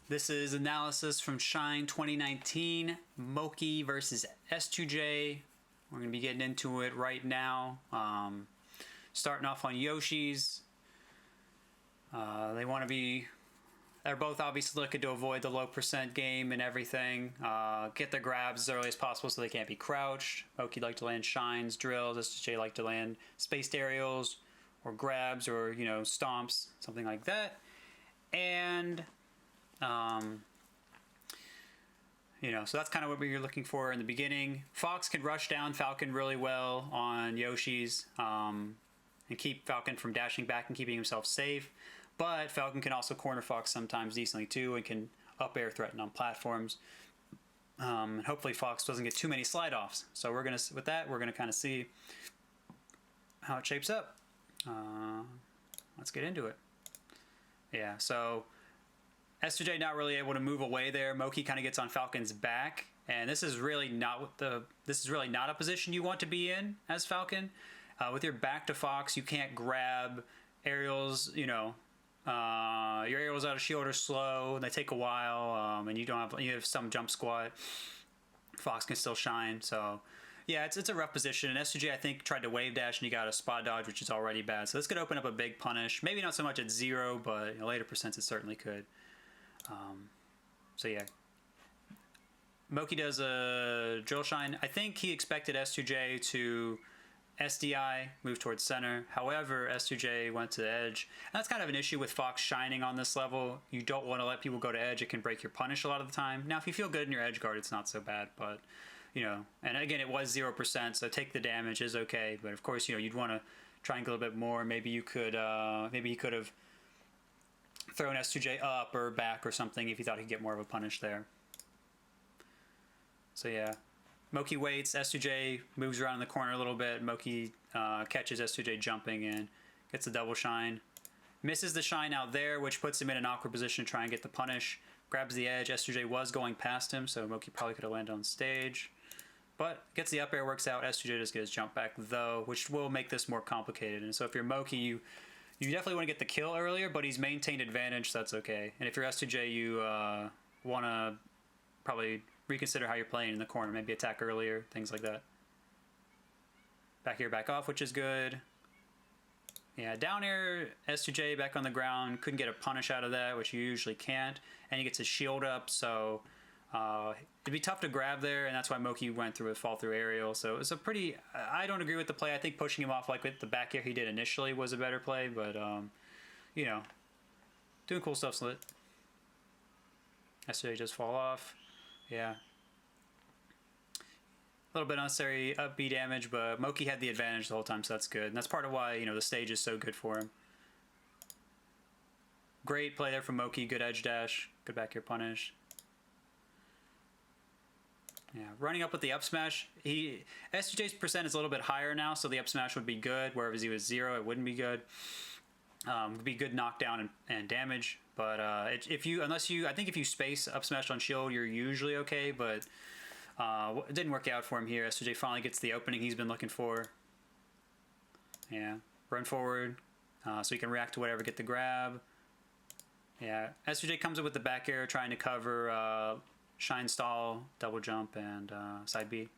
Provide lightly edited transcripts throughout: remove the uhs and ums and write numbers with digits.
This is analysis from Shine 2019, Moky versus S2J. We're going to be getting into it right now. Starting off on Yoshi's. They're both obviously looking to avoid the low percent game and everything. Get their grabs as early as possible so they can't be crouched. Moky like to land shines, drills. S2J like to land spaced aerials or grabs or, stomps, something like that. And so that's kind of what we were looking for in the beginning. Fox can rush down Falcon really well on Yoshi's and keep Falcon from dashing back and keeping himself safe. But Falcon can also corner Fox sometimes decently too and can up air threaten on platforms. Hopefully Fox doesn't get too many slide offs. So we're gonna kind of see how it shapes up. Let's get into it. Yeah, so S2J not really able to move away there. Moky kind of gets on Falcon's back, and this is really not a position you want to be in as Falcon. With your back to Fox, you can't grab aerials. Your aerials out of shield are slow. They take a while, and you have some jump squat. Fox can still shine, so yeah, it's a rough position. And S2J I think tried to wave dash and he got a spot dodge, which is already bad. So this could open up a big punish. Maybe not so much at 0, but later percents it certainly could. So yeah, Moky does a drill shine. I think he expected S2J to SDI, move towards center. However, S2J went to the edge. And that's kind of an issue with Fox shining on this level. You don't want to let people go to edge. It can break your punish a lot of the time. Now, if you feel good in your edge guard, it's not so bad, but and again, it was 0%, so take the damage is okay. But of course, you'd want to triangle a bit more. Maybe you could, maybe he could have thrown S2J up or back or something if he thought he'd get more of a punish there. So yeah, Moky waits, S2J moves around in the corner a little bit. Moky catches S2J jumping in, gets a double shine. Misses the shine out there, which puts him in an awkward position to try and get the punish. Grabs the edge. S2J was going past him, so Moky probably could have landed on stage. But gets the up air, works out. S2J just gets jump back though, which will make this more complicated. And so if you're Moky, you definitely want to get the kill earlier, but he's maintained advantage, so that's okay. And if you're S2J, you want to probably reconsider how you're playing in the corner. Maybe attack earlier, things like that. Back air, back off, which is good. Yeah, down air, S2J back on the ground. Couldn't get a punish out of that, which you usually can't. And he gets his shield up, so it'd be tough to grab there, and that's why Moky went through a fall through aerial. So it's a pretty, I don't agree with the play. I think pushing him off like with the back air he did initially was a better play, but doing cool stuff. Slit. S2J just fall off. Yeah. A little bit unnecessary up B damage, but Moky had the advantage the whole time, so that's good. And that's part of why, the stage is so good for him. Great play there from Moky, good edge dash, good back air punish. Yeah, running up with the up smash. S2J's percent is a little bit higher now, so the up smash would be good. Whereas he was 0, it wouldn't be good. Would be good knockdown and damage. But I think if you space up smash on shield, you're usually okay. But it didn't work out for him here. S2J finally gets the opening he's been looking for. Yeah, run forward so he can react to whatever, get the grab. Yeah, S2J comes up with the back air, trying to cover shine stall, double jump, and side B.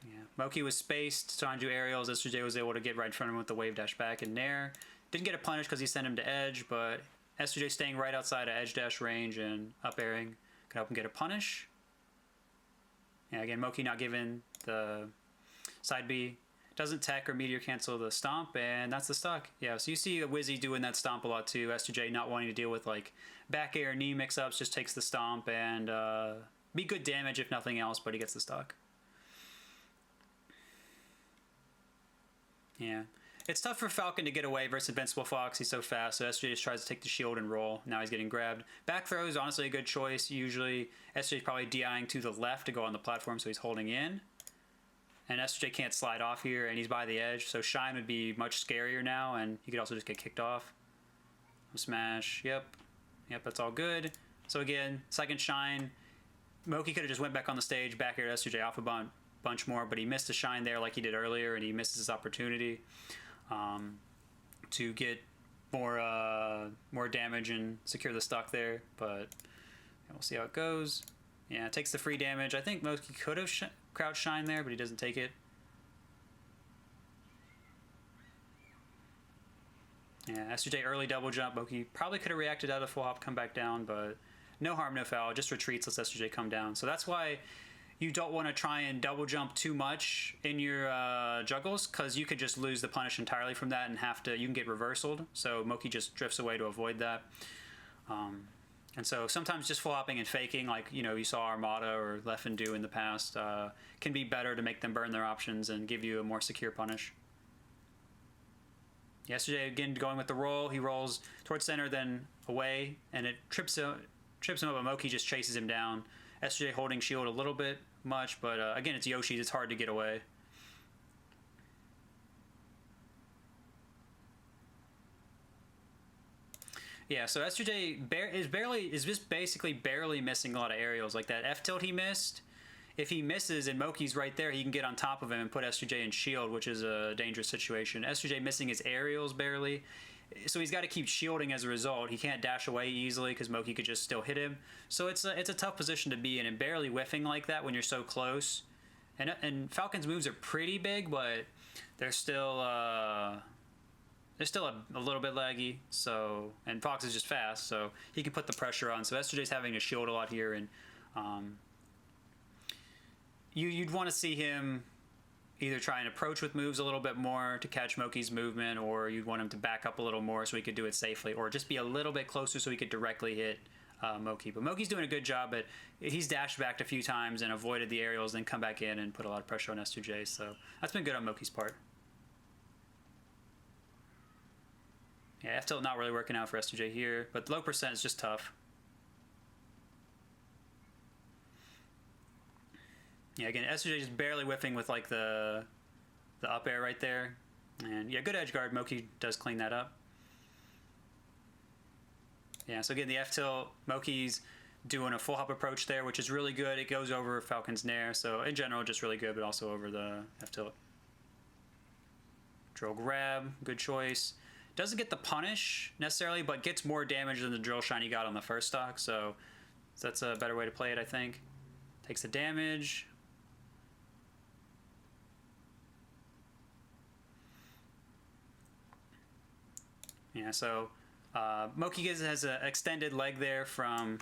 Yeah, Moky was spaced, trying to do aerials. S2J was able to get right in front of him with the wave dash back in there. Didn't get a punish because he sent him to edge, but S2J staying right outside of edge dash range and up airing can help him get a punish. Yeah, again, Moky not giving the side B. Doesn't tech or meteor cancel the stomp, and that's the stock. Yeah, so you see a Wizzy doing that stomp a lot too. S2J not wanting to deal with like back air knee mix-ups, just takes the stomp and be good damage if nothing else, but he gets the stock. Yeah. It's tough for Falcon to get away versus Invincible Fox. He's so fast, so S2J just tries to take the shield and roll. Now he's getting grabbed. Back throw is honestly a good choice. Usually S2J is probably DIing to the left to go on the platform, so he's holding in. And S2J can't slide off here, and he's by the edge, so shine would be much scarier now, and he could also just get kicked off. Smash, yep, that's all good. So again, second shine. Moky could have just went back on the stage, back air S2J off a bunch more, but he missed a shine there like he did earlier, and he misses his opportunity to get more damage and secure the stock there, but we'll see how it goes. Yeah, it takes the free damage. I think Moky could have crouch shine there, but he doesn't take it. Yeah, S2J early double jump. Moky probably could have reacted out of full hop, come back down, but no harm, no foul. Just retreats, lets S2J come down. So that's why you don't want to try and double jump too much in your juggles, because you could just lose the punish entirely from that and you can get reversaled. So Moky just drifts away to avoid that. And so sometimes just full hopping and faking, like you saw Armada or Left and Do in the past, can be better to make them burn their options and give you a more secure punish. Yesterday, again, going with the roll, he rolls towards center, then away, and it trips him up, but Moky just chases him down. S2J holding shield a little bit much, but again, it's Yoshi's, it's hard to get away. Yeah, so S2J is just basically barely missing a lot of aerials. Like that F tilt he missed, if he misses and Moky's right there, he can get on top of him and put S2J in shield, which is a dangerous situation. S2J missing his aerials barely, so he's got to keep shielding as a result. He can't dash away easily because Moky could just still hit him. So it's a tough position to be in, and barely whiffing like that when you're so close. And Falcon's moves are pretty big, but they're still a little bit laggy. So, and Fox is just fast, so he can put the pressure on. So S2J's having to shield a lot here, and you'd want to see him either try and approach with moves a little bit more to catch Moky's movement, or you'd want him to back up a little more so he could do it safely, or just be a little bit closer so he could directly hit Moky. But Moky's doing a good job, but he's dashed back a few times and avoided the aerials, then come back in and put a lot of pressure on S2J, so that's been good on Moky's part. Yeah, F tilt not really working out for S2J here, but low percent is just tough. Yeah, again, S2J just barely whiffing with like the up air right there. And yeah, good edge guard. Moky does clean that up. Yeah, so again, the F tilt, Moky's doing a full hop approach there, which is really good. It goes over Falcon's Nair, so in general, just really good, but also over the F tilt. Drill grab, good choice. Doesn't get the punish necessarily, but gets more damage than the drill shine he got on the first stock, so that's a better way to play it, I think. Takes the damage. Yeah, so Moky has an extended leg there from,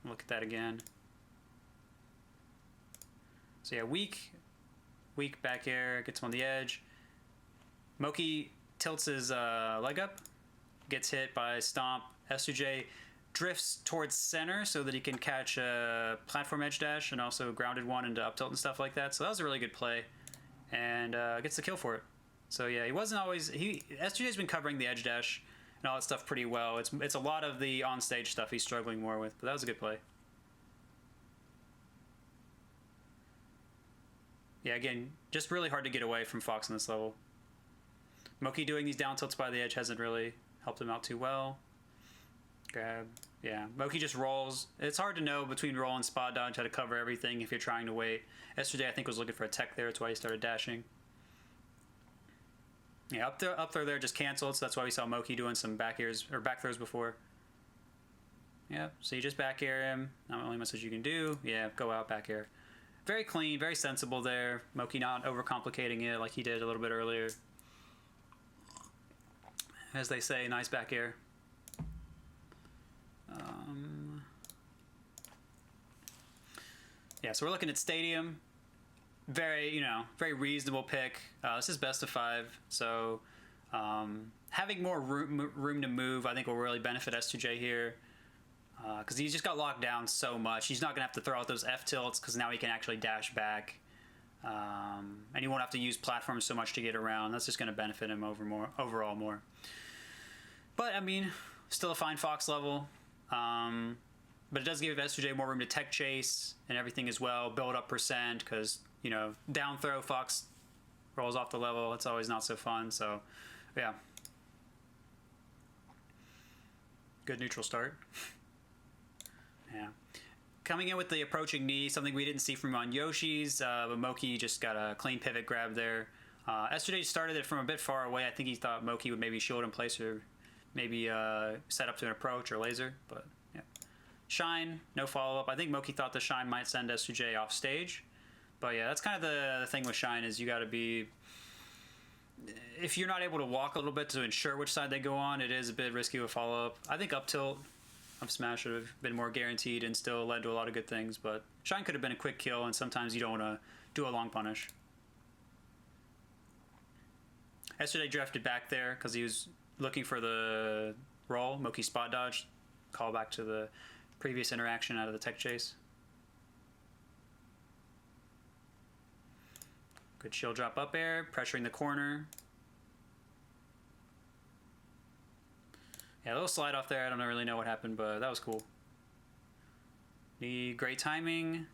look at that again. So yeah, weak back air, gets him on the edge. Moky tilts his leg up, gets hit by Stomp. S2J drifts towards center so that he can catch a platform edge dash and also grounded one into up tilt and stuff like that. So that was a really good play, and gets the kill for it. So yeah, he wasn't always, S2J's been covering the edge dash and all that stuff pretty well. It's a lot of the on-stage stuff he's struggling more with, but that was a good play. Yeah, again, just really hard to get away from Fox on this level. Moky doing these down tilts by the edge hasn't really helped him out too well. Grab, yeah. Moky just rolls. It's hard to know between roll and spot dodge how to cover everything if you're trying to wait. S2J, I think, was looking for a tech there. That's why he started dashing. Yeah, up throw there just canceled, so that's why we saw Moky doing some back airs or back throws before. Yeah, so you just back air him. Not only much as you can do. Yeah, go out, back air. Very clean, very sensible there. Moky not overcomplicating it like he did a little bit earlier. As they say, nice back air. Yeah, so we're looking at Stadium. Very reasonable pick. This is best of 5, so having more room to move, I think, will really benefit S2J here, because he's just got locked down so much. He's not gonna have to throw out those F tilts because now he can actually dash back, and he won't have to use platforms so much to get around. That's just gonna benefit him overall more. But I mean, still a fine Fox level. But it does give S2J more room to tech chase and everything as well, build up percent, because down throw Fox rolls off the level. It's always not so fun. So yeah, good neutral start. Yeah, coming in with the approaching knee, something we didn't see from on Yoshi's, but Moky just got a clean pivot grab there. S2J started it from a bit far away. I think he thought Moky would maybe shield in place or maybe set up to an approach or laser, but yeah. Shine, no follow-up. I think Moky thought the Shine might send S2J off stage. But yeah, that's kind of the thing with Shine is you got to be... If you're not able to walk a little bit to ensure which side they go on, it is a bit risky with follow-up. I think up tilt of Smash should have been more guaranteed and still led to a lot of good things, but Shine could have been a quick kill, and sometimes you don't want to do a long punish. S2J drafted back there because he was looking for the roll. Moky spot dodge. Call back to the previous interaction out of the tech chase. Good shield drop up air, pressuring the corner. Yeah, a little slide off there. I don't really know what happened, but that was cool. Knee, great timing.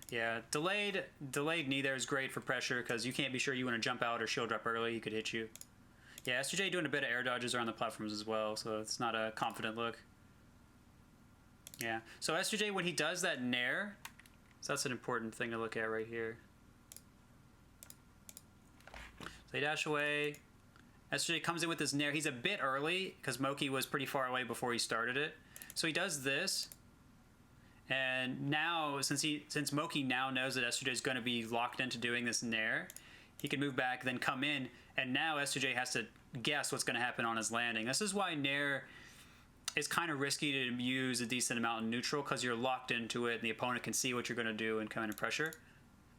Yeah, delayed knee there is great for pressure because you can't be sure you want to jump out or shield drop early. He could hit you. Yeah, S2J doing a bit of air dodges around the platforms as well, so it's not a confident look. Yeah, so S2J, when he does that nair, so that's an important thing to look at right here. So they dash away. S2J comes in with this nair. He's a bit early because Moky was pretty far away before he started it. So he does this. And now, since Moky now knows that S2J is going to be locked into doing this nair, he can move back, then come in, and now S2J has to guess what's going to happen on his landing. This is why nair is kind of risky to use a decent amount in neutral because you're locked into it, and the opponent can see what you're going to do and come in and pressure.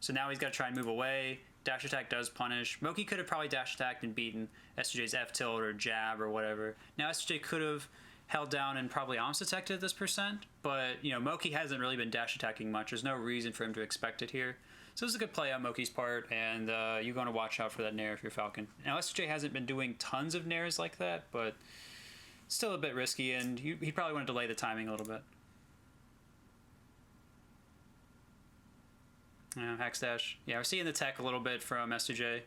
So now he's got to try and move away. Dash attack does punish. Moky could have probably dash attacked and beaten S2J's F tilt or jab or whatever. Now S2J could have held down and probably almost detected this percent, but you know, Moky hasn't really been dash attacking much. There's no reason for him to expect it here. So this is a good play on Moky's part, and you're going to watch out for that nair if you're Falcon. Now S2J hasn't been doing tons of nairs like that, but still a bit risky, and he probably want to delay the timing a little bit. Hack dash. Yeah, we're seeing the tech a little bit from S2J.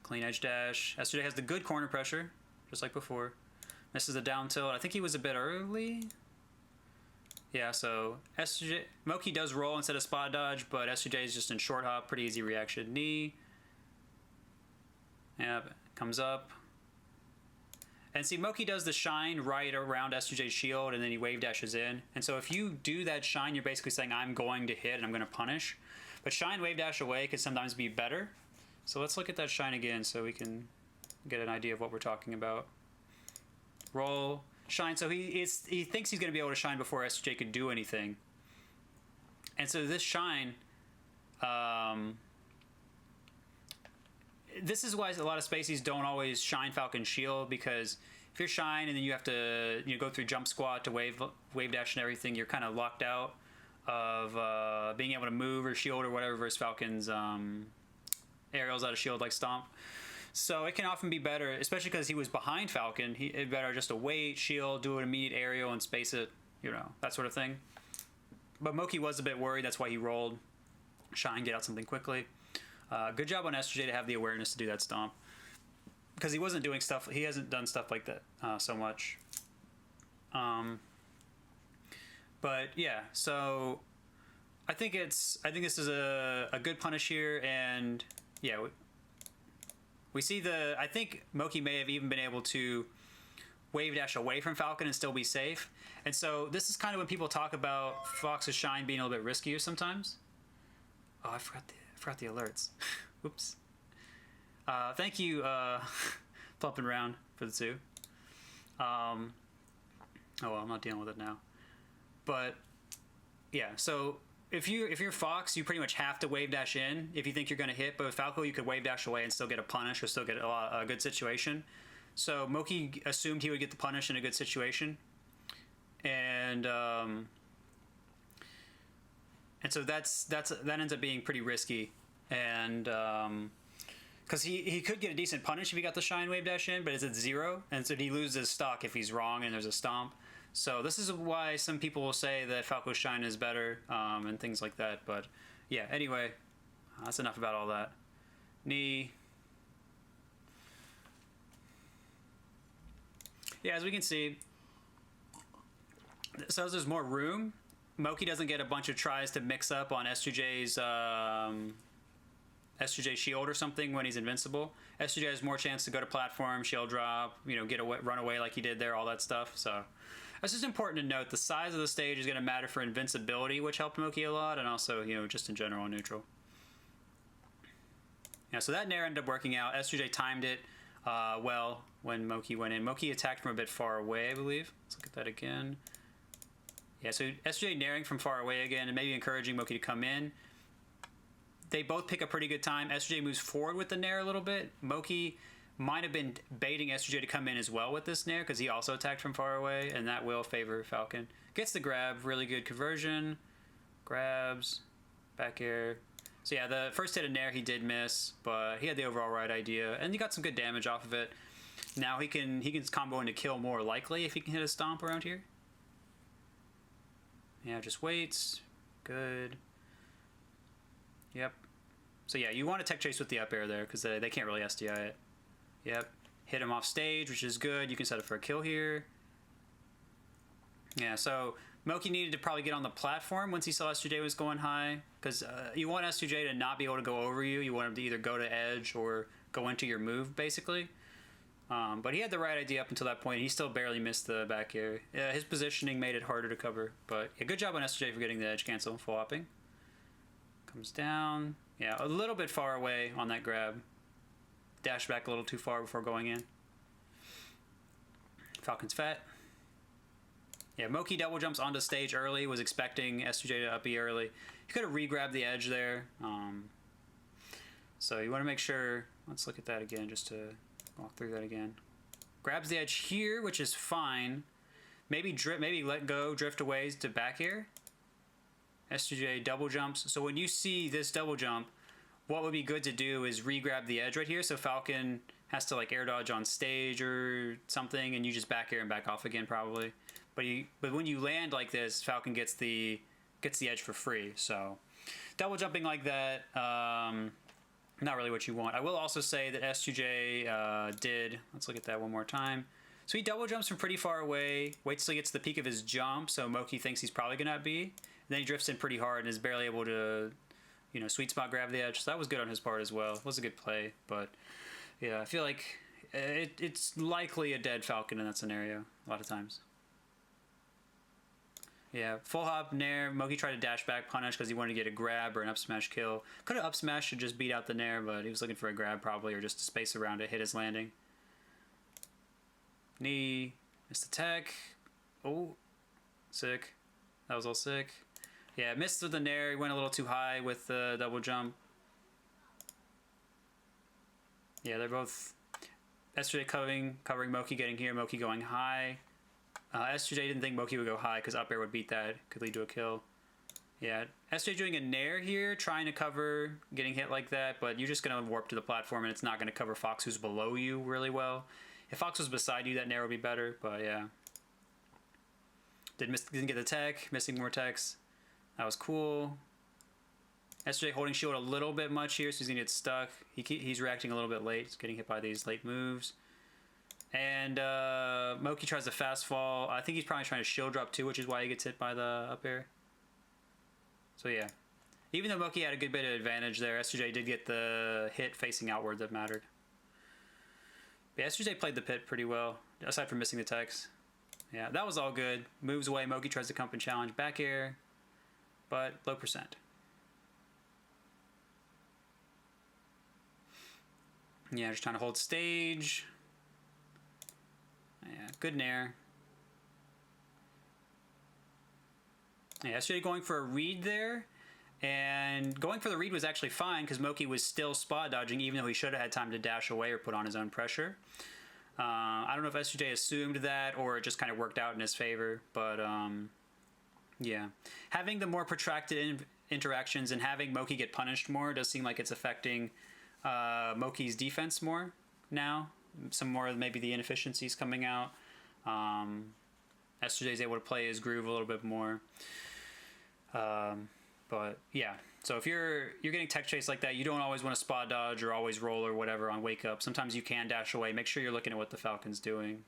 Clean edge dash. S2J has the good corner pressure, just like before. Misses the down tilt. I think he was a bit early. Yeah, so S2J, Moky does roll instead of spot dodge, but S2J is just in short hop, pretty easy reaction. Knee. Yeah, comes up. And see, Moky does the shine right around S2J's shield, and then he wave dashes in. And so if you do that shine, you're basically saying, I'm going to hit and I'm going to punish. But shine, wave dash away could sometimes be better. So let's look at that shine again so we can get an idea of what we're talking about. Roll, shine. So he thinks he's going to be able to shine before S2J could do anything. And so this shine... this is why a lot of spacies don't always shine Falcon shield, because if you're shine and then you have to go through jump squat to wave dash and everything, you're kind of locked out of being able to move or shield or whatever versus Falcon's aerials out of shield like stomp. So it can often be better, especially because he was behind Falcon. It better just to wait, shield, do an immediate aerial and space it, that sort of thing. But Moky was a bit worried, that's why he rolled shine, get out something quickly. Good job on S2J to have the awareness to do that stomp, because he wasn't doing stuff. He hasn't done stuff like that so much. But yeah, so I think this is a good punish here, and yeah, we see I think Moky may have even been able to wave dash away from Falcon and still be safe. And so this is kind of when people talk about Fox's shine being a little bit riskier sometimes. Oh, I forgot the alerts. Oops. Thank you, Plumping Round, for the 2. Oh well, I'm not dealing with it now. But yeah, so if you're Fox, you pretty much have to wave dash in if you think you're going to hit. But with Falco, you could wave dash away and still get a punish or still get a good situation. So Moky assumed he would get the punish in a good situation, and so that ends up being pretty risky, and because he could get a decent punish if he got the shine wave dash in, but it's at 0, and so he loses stock if he's wrong and there's a stomp. So this is why some people will say that Falco's shine is better and things like that. But yeah, anyway, that's enough about all that. Knee. Yeah, as we can see, so there's more room. Moky doesn't get a bunch of tries to mix up on S2J's shield or something when he's invincible, S2J has more chance to go to platform, shield drop, you know, get away, run away like he did there, all that stuff. So it's just important to note the size of the stage is going to matter for invincibility, which helped Moky a lot, and also, you know, just in general neutral. Yeah, so that nair ended up working out. S2J timed it well when Moky went in. Moky attacked from a bit far away, I believe. Let's look at that again. Yeah, so S2J nairing from far away again and maybe encouraging Moky to come in. They both pick a pretty good time. S2J moves forward with the nair a little bit. Moky might have been baiting S2J to come in as well with this nair because he also attacked from far away, and that will favor Falcon. Gets the grab, really good conversion. Grabs, back air. So yeah, the first hit of nair he did miss, but he had the overall right idea, and he got some good damage off of it. Now he can combo into kill more likely if he can hit a stomp around here. Yeah, just waits. Good. Yep. So yeah, you want to tech chase with the up air there because they can't really SDI it. Yep. Hit him off stage, which is good. You can set up for a kill here. Yeah, so Moky needed to probably get on the platform once he saw S2J was going high because you want S2J to not be able to go over you. You want him to either go to edge or go into your move, basically. But he had the right idea up until that point. He still barely missed the back air. Yeah, his positioning made it harder to cover. But yeah, good job on S2J for getting the edge cancel, full hopping. Comes down. Yeah, a little bit far away on that grab. Dash back a little too far before going in. Falcon's fat. Yeah, Moky double jumps onto stage early, was expecting S2J to up E early. He could have re-grabbed the edge there. So you want to make sure, let's look at that again just to walk through that again. Grabs the edge here, which is fine. Maybe let go, drift away to back air. S2J double jumps. So when you see this double jump, what would be good to do is re-grab the edge right here, so Falcon has to like air dodge on stage or something, and you just back air and back off again probably. But when you land like this, Falcon gets the edge for free. So double jumping like that, not really what you want. I will also say that S2J did. Let's look at that one more time. So he double jumps from pretty far away, waits till he gets to the peak of his jump, so Moky thinks he's probably gonna be. And then he drifts in pretty hard and is barely able to, you know, sweet spot grab the edge. So that was good on his part as well. It was a good play, but yeah, I feel like it's likely a dead Falcon in that scenario a lot of times. Yeah, full hop, nair. Moky tried to dash back punish because he wanted to get a grab or an up smash kill. Could have up smashed and just beat out the nair, but he was looking for a grab probably, or just to space around it, hit his landing. Knee, missed the tech. Oh, sick. That was all sick. Yeah, missed with the nair. He went a little too high with the double jump. Yeah, they're both S2J covering Moky getting here, Moky going high. S2J didn't think Moky would go high because up air would beat that, could lead to a kill. Yeah, S2J doing a nair here, trying to cover, getting hit like that, but you're just going to warp to the platform and it's not going to cover Fox, who's below you, really well. If Fox was beside you, that nair would be better, but yeah. Didn't get the tech, missing more techs. That was cool. S2J holding shield a little bit much here, so he's going to get stuck. He's reacting a little bit late. He's getting hit by these late moves. And Moky tries to fast fall. I think he's probably trying to shield drop too, which is why he gets hit by the up air. So yeah. Even though Moky had a good bit of advantage there, S2J did get the hit facing outward that mattered. But yeah, S2J played the pit pretty well, aside from missing the techs. Yeah, that was all good. Moves away, Moky tries to come and challenge back air, but low percent. Yeah, just trying to hold stage. Yeah, good nair. Yeah, S2J going for a read there. And going for the read was actually fine because Moky was still spot dodging even though he should have had time to dash away or put on his own pressure. I don't know if S2J assumed that or it just kind of worked out in his favor, but yeah. Having the more protracted interactions and having Moky get punished more does seem like it's affecting Moky's defense more now. Some more maybe the inefficiencies coming out. S2J is able to play his groove a little bit more. But yeah, so if you're getting tech chase like that, you don't always want to spot dodge or always roll or whatever on wake up. Sometimes you can dash away. Make sure you're looking at what the Falcon's doing.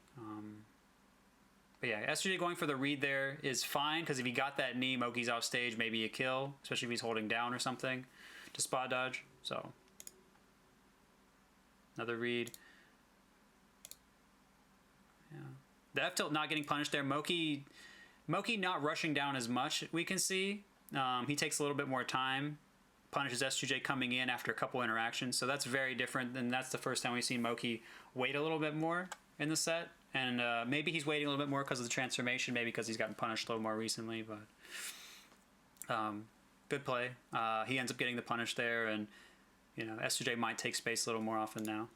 But yeah, S2J going for the read there is fine because if he got that knee, Moky's off stage, maybe a kill, especially if he's holding down or something to spot dodge. So Another read. Yeah. The F tilt not getting punished there. Moky not rushing down as much, we can see. He takes a little bit more time. Punishes S2J coming in after a couple interactions. So that's very different, and that's the first time we've seen Moky wait a little bit more in the set. And maybe he's waiting a little bit more because of the transformation, maybe because he's gotten punished a little more recently, but good play. He ends up getting the punish there, and S2J might take space a little more often now.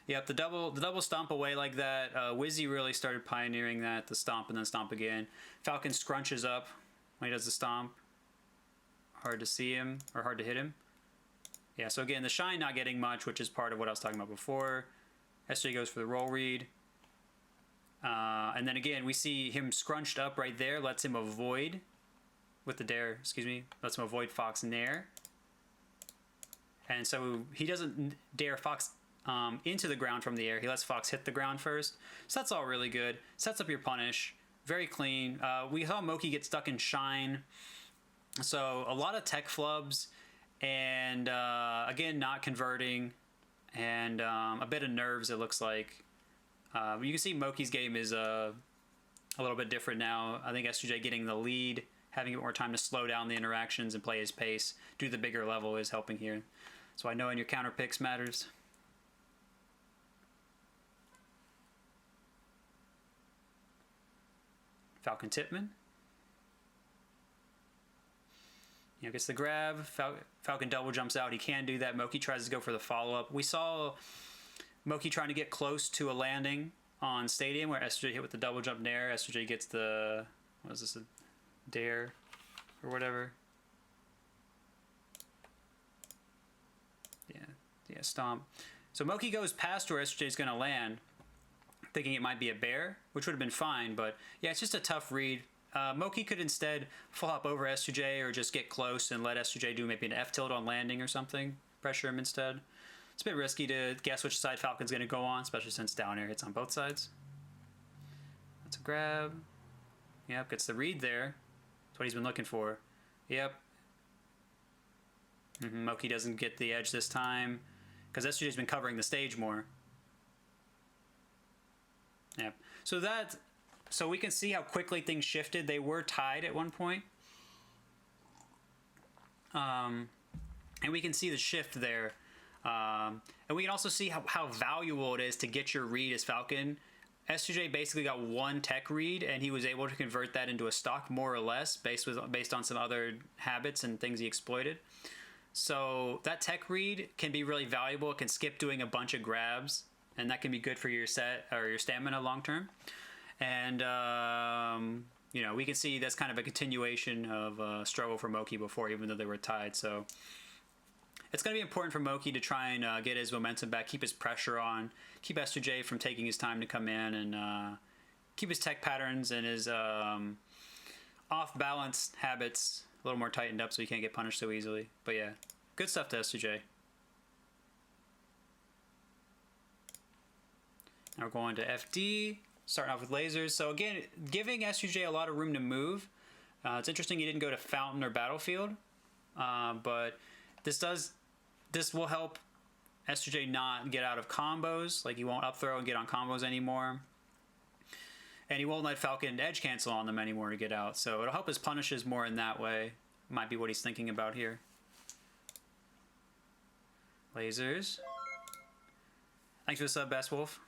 Yep, the double stomp away like that. Wizzy really started pioneering that, the stomp and then stomp again. Falcon scrunches up when he does the stomp. Hard to see him, or hard to hit him. Yeah, so again, the shine not getting much, which is part of what I was talking about before. S2J goes for the roll read. And then again, we see him scrunched up right there, lets him avoid, with the dare, excuse me, lets him avoid Fox Nair. And so he doesn't dare Fox into the ground from the air. He lets Fox hit the ground first. So that's all really good. Sets up your punish. Very clean. We saw Moky get stuck in shine. So a lot of tech flubs. And again, not converting. And a bit of nerves, it looks like. You can see Moky's game is a little bit different now. I think S2J getting the lead, having more time to slow down the interactions and play his pace, do the bigger level is helping here. So I know in your counter picks matters. Falcon Tipman. Gets the grab. Falcon double jumps out. He can do that. Moky tries to go for the follow-up. We saw Moky trying to get close to a landing on Stadium where S2J hit with the double jump nair. S2J gets the, what is this, a dare or whatever? Yeah, stomp. So Moky goes past where S2J is going to land, thinking it might be a bear, which would have been fine, but yeah, it's just a tough read. Moky could instead flop over S2J or just get close and let S2J do maybe an F tilt on landing or something. Pressure him instead. It's a bit risky to guess which side Falcon's going to go on, especially since down air hits on both sides. That's a grab. Yep, gets the read there. That's what he's been looking for. Yep. Moky doesn't get the edge this time because S2J's been covering the stage more. Yep. So we can see how quickly things shifted. They were tied at one point. And we can see the shift there. And we can also see how valuable it is to get your read as Falcon. S2J basically got one tech read, and he was able to convert that into a stock more or less based on some other habits and things he exploited. So that tech read can be really valuable. It can skip doing a bunch of grabs, and that can be good for your set or your stamina long term. And, we can see that's kind of a continuation of struggle for Moky before, even though they were tied. So it's going to be important for Moky to try and get his momentum back, keep his pressure on, keep S2J from taking his time to come in, and keep his tech patterns and his off-balance habits a little more tightened up so he can't get punished so easily. But yeah, good stuff to S2J. Now we're going to FD. Starting off with lasers. So again, giving S2J a lot of room to move. It's interesting he didn't go to Fountain or Battlefield, but this will help S2J not get out of combos. Like he won't up throw and get on combos anymore, and he won't let Falcon edge cancel on them anymore to get out. So it'll help his punishes more in that way. Might be what he's thinking about here. Lasers. Thanks for the sub, Best Wolf.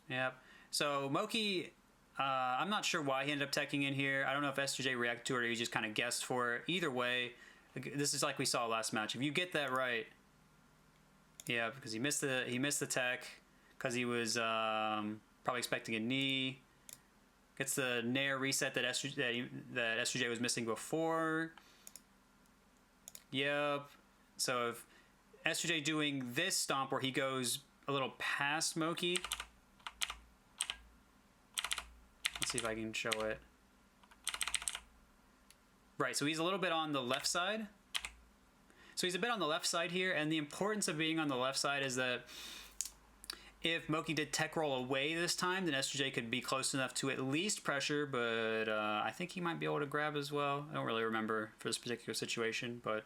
Yep. So Moky, I'm not sure why he ended up teching in here. I don't know if S2J reacted to it or he just kind of guessed for it. Either way, this is like we saw last match. If you get that right, yeah, because he missed the tech because he was probably expecting a knee. Gets the nair reset that S2J was missing before. Yep. So if S2J doing this stomp where he goes a little past Moky. Let's see if I can show it. Right, so he's a little bit on the left side. So he's a bit on the left side here, and the importance of being on the left side is that if Moky did tech roll away this time, then S2J could be close enough to at least pressure, but I think he might be able to grab as well. I don't really remember for this particular situation, but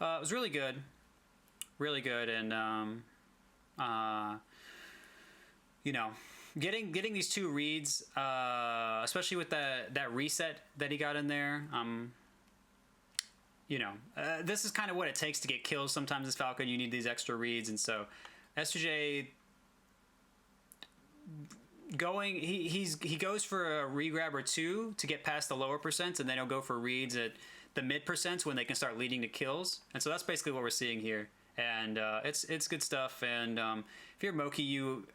it was really good. Really good, and you know, getting these 2 reads, especially with that reset that he got in there, you know, this is kind of what it takes to get kills sometimes as Falcon. You need these extra reads, and so S2J he goes for a regrab or 2 to get past the lower percents, and then he'll go for reads at the mid percents when they can start leading to kills. And so that's basically what we're seeing here, and it's good stuff. And if you're Moky, you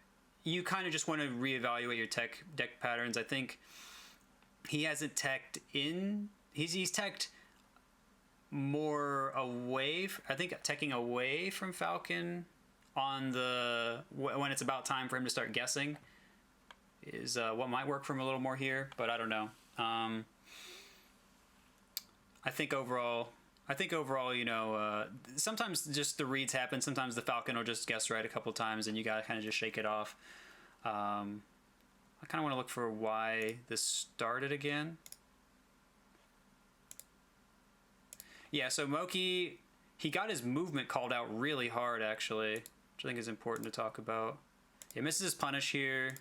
kind of just want to reevaluate your deck patterns. I think he hasn't teched in. He's teched more away. I think teching away from Falcon on when it's about time for him to start guessing is what might work for him a little more here, but I don't know. I think overall, you know, sometimes just the reads happen. Sometimes the Falcon will just guess right a couple times, and you gotta kind of just shake it off. I kind of want to look for why this started again. Yeah, so Moky, he got his movement called out really hard, actually, which I think is important to talk about. He misses his punish here.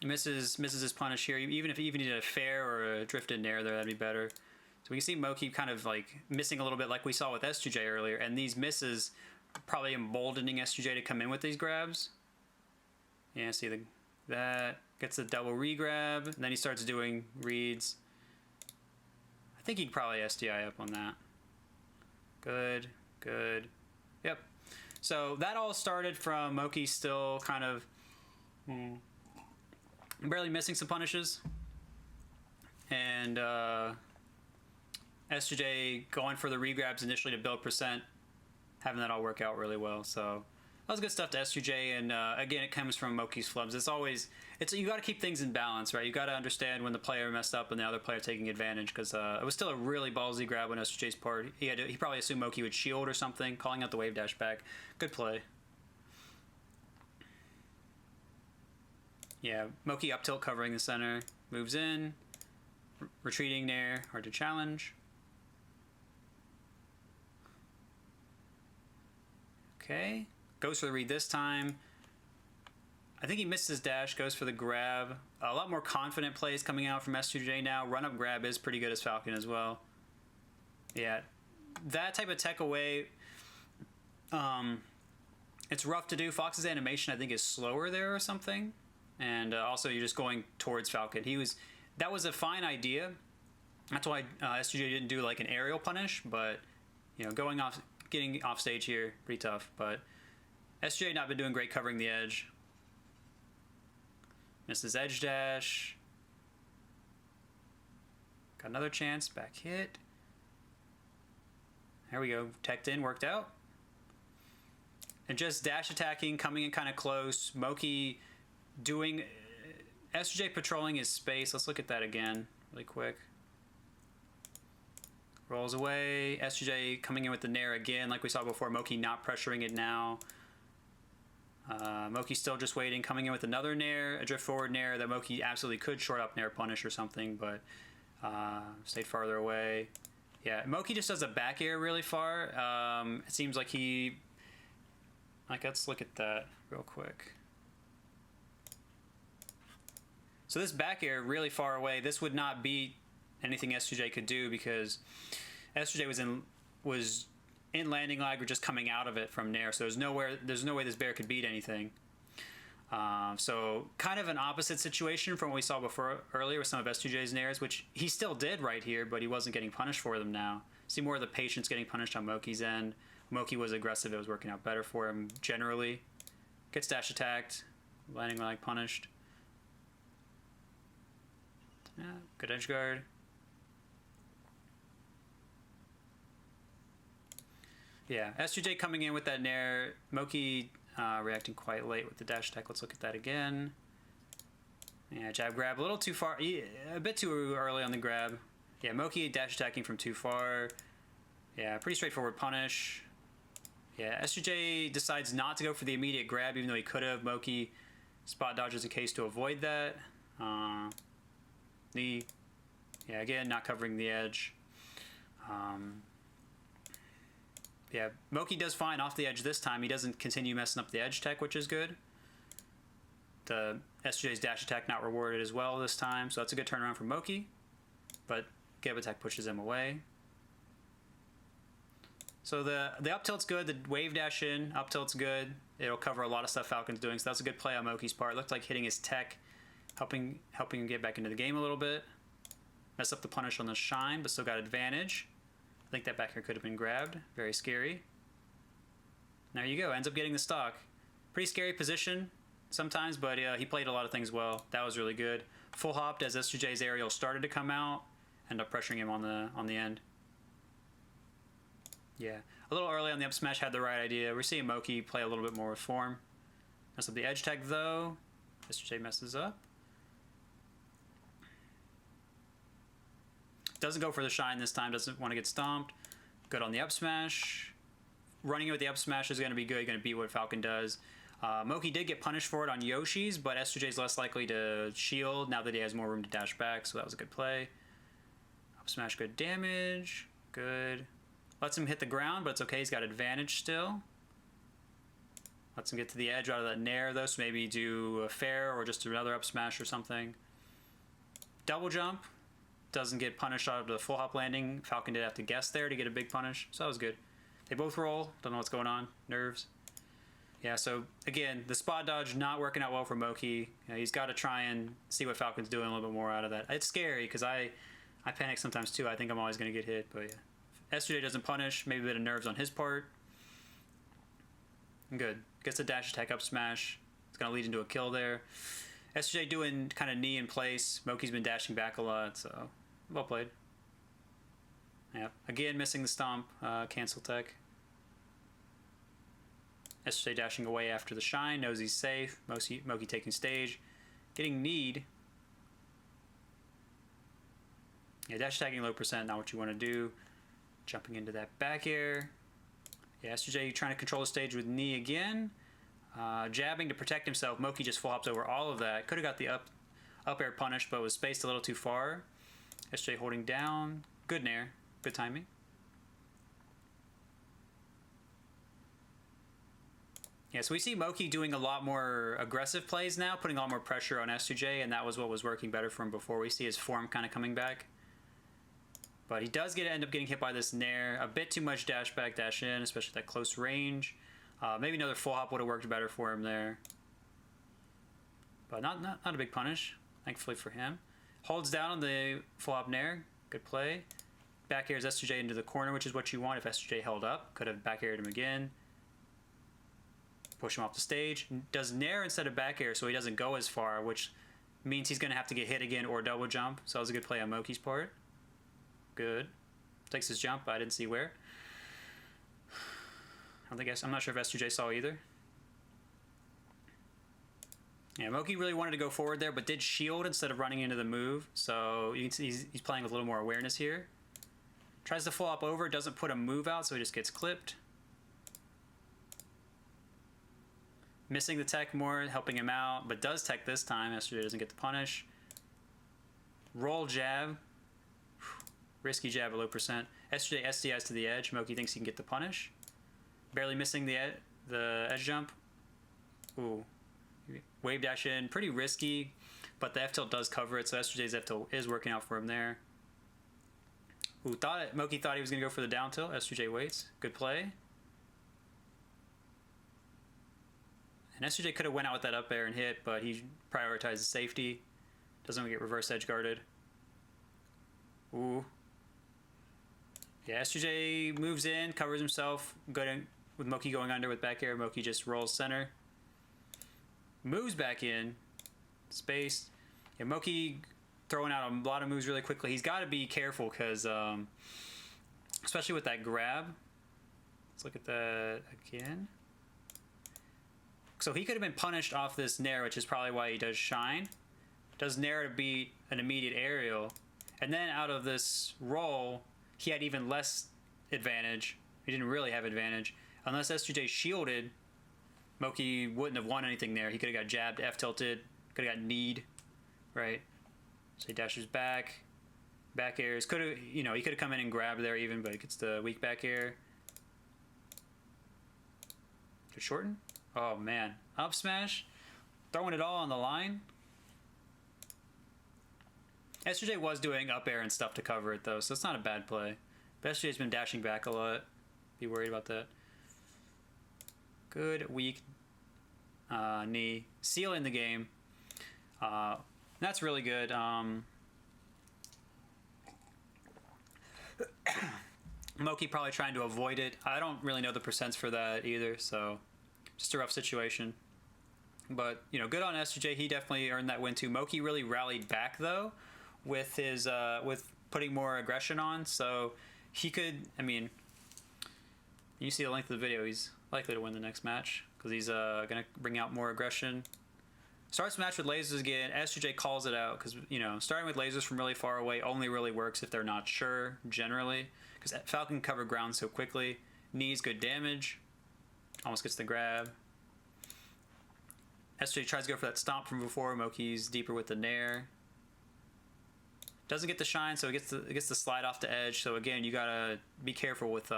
Misses his punish here. Even if he needed a fair or a drifted nair there, that'd be better. So we can see Moky kind of like missing a little bit like we saw with S2J earlier, and these misses are probably emboldening S2J to come in with these grabs. Yeah, see that gets a double regrab, and then he starts doing reads. I think he'd probably SDI up on that. Good, good. Yep. So that all started from Moky still kind of barely missing some punishes, and S2J going for the regrabs initially to build percent, having that all work out really well. So that was good stuff to S2J, and again, it comes from Moky's flubs. You got to keep things in balance, right? You got to understand when the player messed up and the other player taking advantage, because it was still a really ballsy grab on S2J's part. He probably assumed Moky would shield or something, calling out the wave dash back. Good play. Yeah, Moky up tilt covering the center, moves in, retreating there, hard to challenge. Okay, goes for the read this time. I think he missed his dash, goes for the grab. A lot more confident plays coming out from S2J now. Run up grab is pretty good as Falcon as well. Yeah, that type of tech away, it's rough to do. Fox's animation, I think, is slower there or something. And also, you're just going towards Falcon. That was a fine idea. That's why S2J didn't do like an aerial punish, but you know, getting off stage here, pretty tough. But S2J not been doing great covering the edge. Misses edge dash. Got another chance, back hit. There we go, teched in, worked out. And just dash attacking, coming in kind of close. Moky doing S2J patrolling his space. Let's look at that again really quick. Rolls away. S2J coming in with the nair again like we saw before. Moky not pressuring it now. Moky still just waiting, coming in with another nair, a drift forward nair that Moky absolutely could short up nair punish or something, but stayed farther away. Yeah, Moky just does a back air really far. It seems like let's look at that real quick. So this back air really far away, this would not beat anything S2J could do because S2J was in landing lag or just coming out of it from nair. So there's no way this bear could beat anything. So kind of an opposite situation from what we saw before earlier with some of S2J's nairs, which he still did right here, but he wasn't getting punished for them now. See more of the patience getting punished on Moky's end. Moky was aggressive, it was working out better for him generally. Gets dash attacked, landing lag punished. Yeah, good edge guard. Yeah, S2J coming in with that nair. Moky reacting quite late with the dash attack. Let's look at that again. Yeah, jab grab a little too far. A bit too early on the grab. Yeah, Moky dash attacking from too far. Yeah, pretty straightforward punish. Yeah, S2J decides not to go for the immediate grab, even though he could have. Moky spot dodges a case to avoid that. Knee. Yeah, again, not covering the edge. Yeah, Moky does fine off the edge this time. He doesn't continue messing up the edge tech, which is good. The S2J's dash attack not rewarded as well this time, so that's a good turnaround for Moky. But Geb attack pushes him away. So the up tilt's good, the wave dash in, up tilt's good. It'll cover a lot of stuff Falcon's doing, so that's a good play on Moky's part. Looked like hitting his tech, helping him get back into the game a little bit. Mess up the punish on the shine, but still got advantage. I think that back air could have been grabbed. Very scary. There you go, ends up getting the stock. Pretty scary position sometimes, but he played a lot of things well. That was really good. Full hopped as S2J's aerial started to come out, end up pressuring him on the end. Yeah, a little early on the up smash, had the right idea. We're seeing Moky play a little bit more with form. Mess up the edge tech though. S2J messes up. Doesn't go for the shine this time, doesn't want to get stomped. Good on the up smash. Running it with the up smash is going to be good, going to beat what Falcon does. Moky did get punished for it on Yoshi's, but S2J is less likely to shield now that he has more room to dash back, so that was a good play. Up smash, good damage. Good. Lets him hit the ground, but it's okay. He's got advantage still. Lets him get to the edge out of that nair, though, so maybe do a fair or just another up smash or something. Double jump. Doesn't get punished out of the full hop landing. Falcon did have to guess there to get a big punish, so that was good. They both roll. Don't know what's going on. Nerves. Yeah, so again, the spot dodge not working out well for Moky. He's got to try and see what Falcon's doing a little bit more out of that. It's scary because I panic sometimes too. I think I'm always going to get hit, but yeah. S2J doesn't punish, maybe a bit of nerves on his part. Good. Gets a dash attack up smash. It's going to lead into a kill there. S2J doing kind of knee in place. Moky's been dashing back a lot, so well played. Yeah. Again, missing the stomp, cancel tech. S2J dashing away after the shine, knows he's safe. Moky taking stage. Getting kneed. Yeah, dash attacking low percent, not what you want to do. Jumping into that back air. Yeah, S2J trying to control the stage with knee again. Jabbing to protect himself. Moky just full hops over all of that. Could have got the up air punish, but was spaced a little too far. S2J holding down. Good nair. Good timing. Yeah, so we see Moky doing a lot more aggressive plays now, putting a lot more pressure on S2J, and that was what was working better for him before. We see his form kind of coming back. But he does end up getting hit by this nair. A bit too much dash back, dash in, especially that close range. Maybe another full hop would have worked better for him there. But not a big punish, thankfully for him. Holds down on the full hop nair. Good play. Back airs S2J into the corner, which is what you want if S2J held up. Could have back aired him again. Push him off the stage. Does nair instead of back air, so he doesn't go as far, which means he's going to have to get hit again or double jump. So that was a good play on Moky's part. Good. Takes his jump, but I didn't see where. I'm not sure if S2J saw either. Yeah, Moky really wanted to go forward there, but did shield instead of running into the move. So you can see he's playing with a little more awareness here. Tries to full up over, doesn't put a move out, so he just gets clipped. Missing the tech more, helping him out, but does tech this time. S2J doesn't get the punish. Roll jab. Risky jab at low percent. S2J SDIs to the edge. Moky thinks he can get the punish. Barely missing the edge jump. Ooh. Wave dash in. Pretty risky, but the F tilt does cover it, so S2J's F tilt is working out for him there. Ooh, Moky thought he was going to go for the down tilt. S2J waits. Good play. And S2J could have went out with that up air and hit, but he prioritizes safety. Doesn't get reverse edge guarded. Ooh. Yeah, S2J moves in, covers himself, good with Moky going under with back air. Moky just rolls center. Moves back in. Space. Yeah, Moky throwing out a lot of moves really quickly. He's got to be careful because, especially with that grab. Let's look at that again. So he could have been punished off this nair, which is probably why he does shine. Does nair to beat an immediate aerial. And then out of this roll, he had even less advantage. He didn't really have advantage. unless S2J shielded, Moky wouldn't have won anything there. He could have got jabbed, F tilted, could have got kneed, right? So he dashes back, back airs. Could have, you know, he could have come in and grabbed there even, but he gets the weak back air. Could shorten. Oh man, up smash, throwing it all on the line. S2J was doing up air and stuff to cover it though, so it's not a bad play. But S2J's been dashing back a lot. Be worried about that. Good weak knee, sealing the game. That's really good. Moky probably trying to avoid it. I don't really know the percents for that either, so just a rough situation. But, you know, good on S2J. He definitely earned that win too. Moky really rallied back though with his with putting more aggression on, so he could, I mean, you see the length of the video, he's likely to win the next match because he's gonna bring out more aggression. Starts the match with lasers again. S2J calls it out because, you know, starting with lasers from really far away only really works if they're not sure, generally, because Falcon covered ground so quickly. Knees good damage. Almost gets the grab. S2J tries to go for that stomp from before. Moky's deeper with the nair. Doesn't get the shine, so it gets the slide off the edge. So again, you gotta be careful with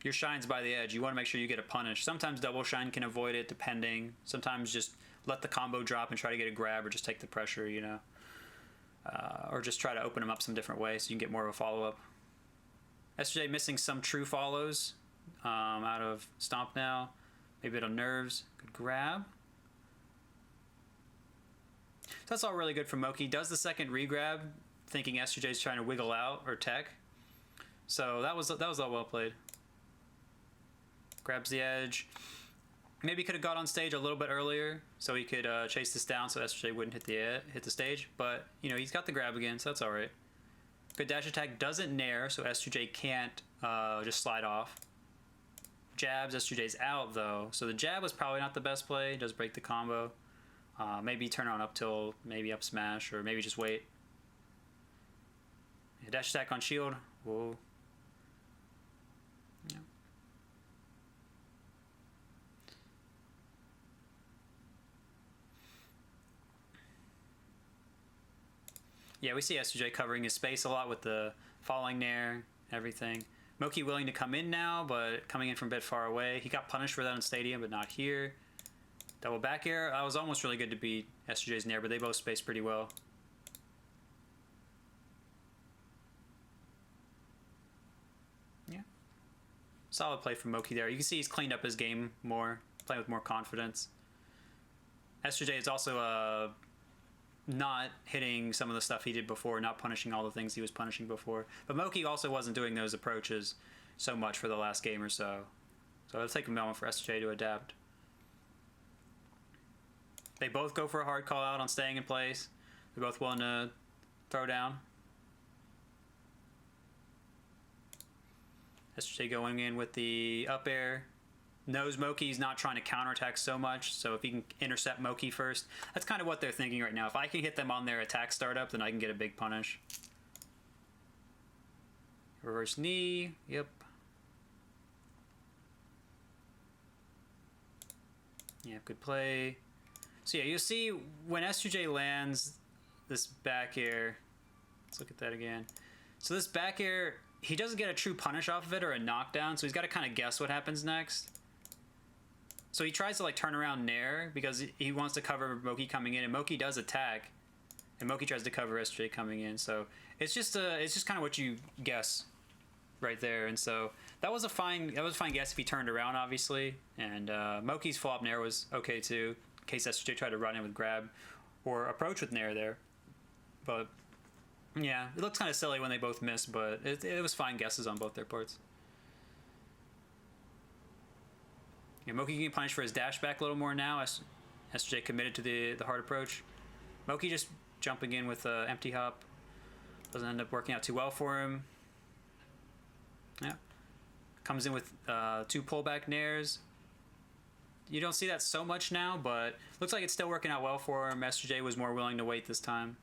your shines by the edge. You want to make sure you get a punish. Sometimes double shine can avoid it, depending. Sometimes just let the combo drop and try to get a grab, or just take the pressure, you know, or just try to open them up some different way so you can get more of a follow up. S2J missing some true follows out of stomp now. Maybe a bit of nerves. Good grab. So that's all really good from Moky. Does the second re-grab, thinking S2J is trying to wiggle out or tech. So that was all well played. Grabs the edge. Maybe could have got on stage a little bit earlier so he could chase this down so S2J wouldn't hit the stage. But, you know, he's got the grab again, so that's all right. Good dash attack. Doesn't nair, so S2J can't just slide off. Jabs. S2J's out, though. So the jab was probably not the best play. Does break the combo. Maybe turn on up till maybe up smash, or maybe just wait. Yeah, dash attack on shield. Whoa. Yeah. Yeah, we see S2J covering his space a lot with the falling nair, everything. Moky willing to come in now, but coming in from a bit far away. He got punished for that in Stadium, but not here. Double back air. I was almost really good to beat S2J's nair, but they both spaced pretty well. Yeah. Solid play from Moky there. You can see he's cleaned up his game more, playing with more confidence. S2J is also not hitting some of the stuff he did before, not punishing all the things he was punishing before. But Moky also wasn't doing those approaches so much for the last game or so. So it'll take a moment for S2J to adapt. They both go for a hard call out on staying in place. They're both willing to throw down. S2J going in with the up air. Knows Moky's not trying to counterattack so much, so if he can intercept Moky first, that's kind of what they're thinking right now. If I can hit them on their attack startup, then I can get a big punish. Reverse knee, yep. Yeah, good play. So yeah, you see when S2J lands this back air, let's look at that again. So this back air, he doesn't get a true punish off of it or a knockdown, so he's got to kind of guess what happens next. So he tries to like turn around nair because he wants to cover Moky coming in, and Moky does attack, and Moky tries to cover S2J coming in. So it's just kind of what you guess right there. And so that was a fine guess if he turned around, obviously. And Moky's flop nair was okay too, in case S2J tried to run in with grab or approach with nair there. But yeah, it looks kind of silly when they both miss, but it was fine guesses on both their parts. Yeah, Moky getting punished for his dash back a little more now. S2J committed to the hard approach. Moky just jumping in with empty hop. Doesn't end up working out too well for him. Yeah. Comes in with 2 pullback nairs. You don't see that so much now, but looks like it's still working out well for him. S2J was more willing to wait this time.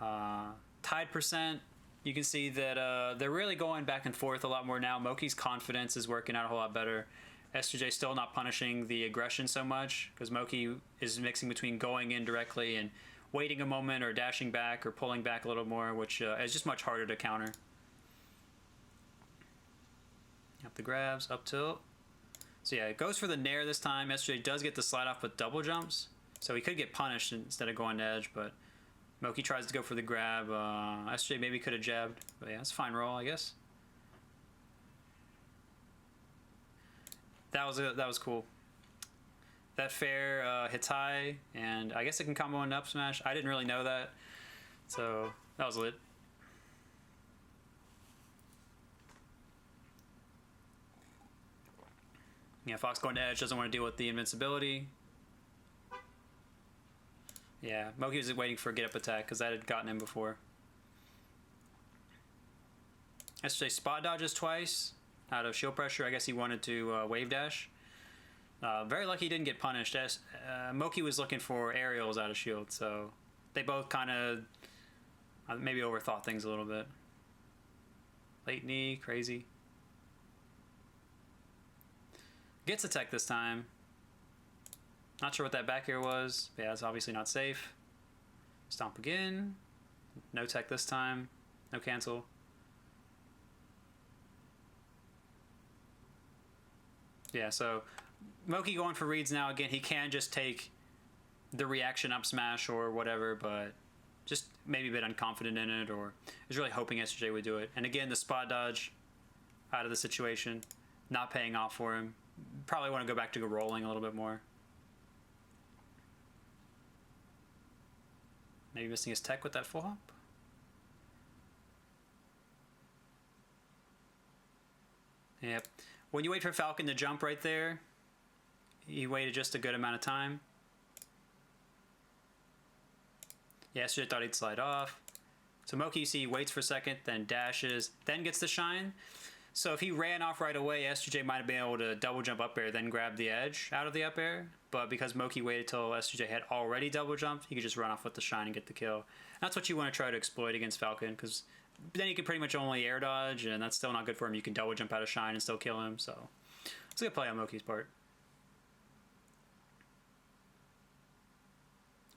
Tied percent. You can see that they're really going back and forth a lot more now. Moky's confidence is working out a whole lot better. S2J still not punishing the aggression so much because Moky is mixing between going in directly and waiting a moment or dashing back or pulling back a little more, which is just much harder to counter. Up the grabs, up tilt. So yeah, it goes for the nair this time. S2J does get the slide off with double jumps, so he could get punished instead of going to edge, but Moky tries to go for the grab. S2J maybe could have jabbed, but yeah, it's a fine roll, I guess. That was cool. That fair hits high, and I guess it can combo an up smash. I didn't really know that, so that was lit. Yeah, Fox going to edge, doesn't want to deal with the invincibility. Yeah, Moky was waiting for a get up attack because that had gotten him before. S2J spot dodges twice out of shield pressure. I guess he wanted to wave dash. Very lucky he didn't get punished. Moky was looking for aerials out of shield, so they both kind of maybe overthought things a little bit. Late knee, crazy. Gets a tech this time. Not sure what that back air was. Yeah, it's obviously not safe. Stomp again. No tech this time. No cancel. Yeah, so Moky going for reads now. Again, he can just take the reaction up smash or whatever, but just maybe a bit unconfident in it, or is really hoping S2J would do it. And again, the spot dodge out of the situation, not paying off for him. Probably want to go back to rolling a little bit more. Maybe missing his tech with that full hop. Yep. When you wait for Falcon to jump right there, he waited just a good amount of time. Yeah, so I thought he'd slide off. So Moky, you see, waits for a second, then dashes, then gets the shine. So if he ran off right away, S2J might have been able to double jump up air, then grab the edge out of the up air. But because Moky waited till S2J had already double jumped, he could just run off with the shine and get the kill. That's what you want to try to exploit against Falcon, because then you can pretty much only air dodge, and that's still not good for him. You can double jump out of shine and still kill him. So it's a good play on Moky's part.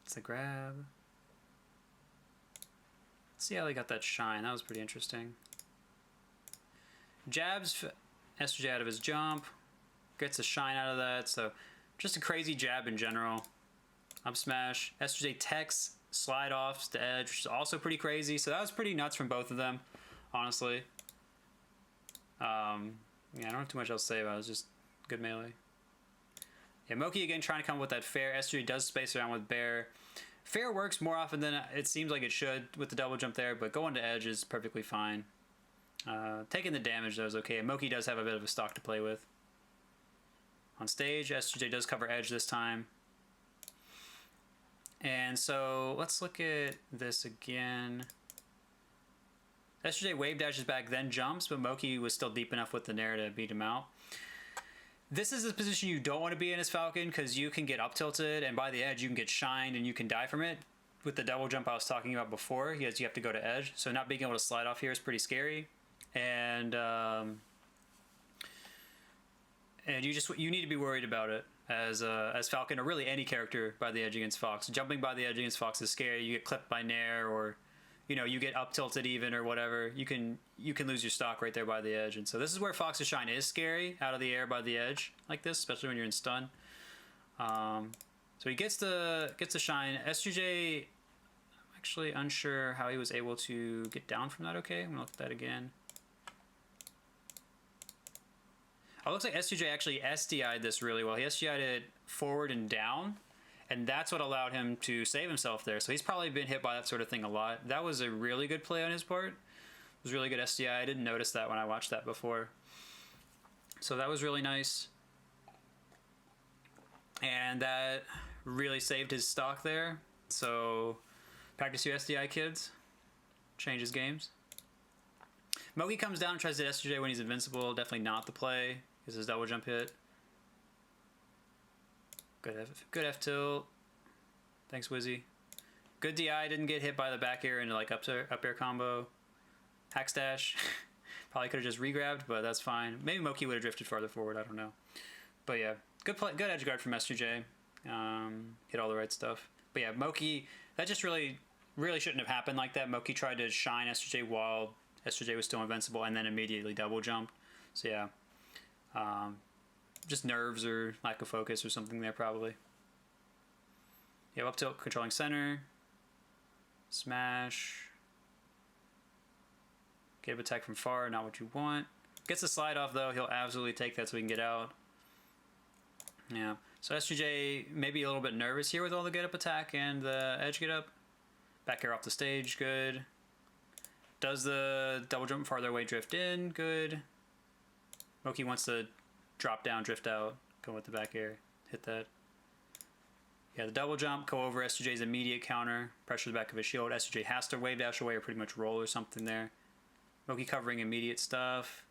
It's the grab. Let's see how he got that shine. That was pretty interesting. Jabs S2J out of his jump, gets a shine out of that, so just a crazy jab in general. Up smash, S2J techs, slide offs to edge, which is also pretty crazy, so that was pretty nuts from both of them, honestly. Yeah, I don't have too much else to say about it, it's just good melee. Yeah, Moky again trying to come up with that fair. S2J does space around with bear. Fair works more often than it seems like it should with the double jump there, but going to edge is perfectly fine. Taking the damage though is okay. And Moky does have a bit of a stock to play with. On stage, S2J does cover edge this time. And so let's look at this again. S2J wave dashes back, then jumps, but Moky was still deep enough with the nair to beat him out. This is a position you don't want to be in as Falcon, because you can get up tilted, and by the edge you can get shined and you can die from it. With the double jump I was talking about before, you have to go to edge, so not being able to slide off here is pretty scary. And you need to be worried about it as Falcon, or really any character by the edge against Fox. Jumping by the edge against Fox is scary. You get clipped by nair, or you get up tilted even, or whatever. You can lose your stock right there by the edge. And so this is where Fox's shine is scary, out of the air by the edge like this, especially when you're in stun. So he gets the shine. S2J, I'm actually unsure how he was able to get down from that. Okay, I'm gonna look at that again. Oh, it looks like S2J actually SDI'd this really well. He SDI'd it forward and down, and that's what allowed him to save himself there. So he's probably been hit by that sort of thing a lot. That was a really good play on his part. It was really good SDI. I didn't notice that when I watched that before. So that was really nice. And that really saved his stock there. So practice your SDI, kids. Changes games. Moky comes down and tries to S2J when he's invincible. Definitely not the play, because his double jump hit. Good F tilt. Thanks, Wizzy. Good DI, didn't get hit by the back air into like up air combo. Hack stash. Probably could have just regrabbed, but that's fine. Maybe Moky would have drifted farther forward. I don't know. But yeah, good play, good edge guard from S2J. Hit all the right stuff. But yeah, Moky, that just really shouldn't have happened like that. Moky tried to shine S2J while S2J was still invincible, and then immediately double jumped. So yeah, just nerves or lack of focus or something there probably. Yeah, up tilt controlling center. Smash. Get a attack from far, not what you want. Gets the slide off though, he'll absolutely take that so we can get out. Yeah, so S2J maybe a little bit nervous here with all the get up attack and the edge get up. Back air off the stage, good. Does the double jump farther away, drift in, good. Moky wants to drop down, drift out, go with the back air, hit that. Yeah, the double jump, go over S2J's immediate counter, pressure the back of his shield. S2J has to wave dash away or pretty much roll or something there. Moky covering immediate stuff.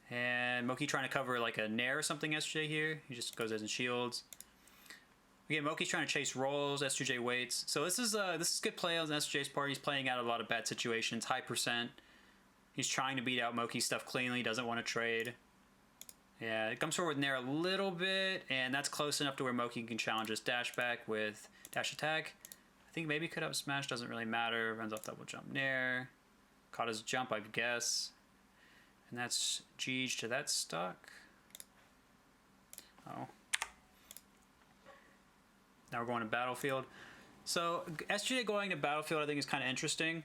And Moky trying to cover like a nair or something S2J here. He just goes as in shields. Again, Moky's trying to chase rolls, S2J waits. So this is good play on S2J's part. He's playing out a lot of bad situations, high percent. He's trying to beat out Moky's stuff cleanly, doesn't want to trade. Yeah, it comes forward with nair a little bit, and that's close enough to where Moky can challenge his dash back with dash attack. I think maybe could have smash, doesn't really matter. Runs off double jump nair. Caught his jump, I guess. And that's GG to that stock. Oh. Now we're going to Battlefield. So S2J going to Battlefield I think is kind of interesting.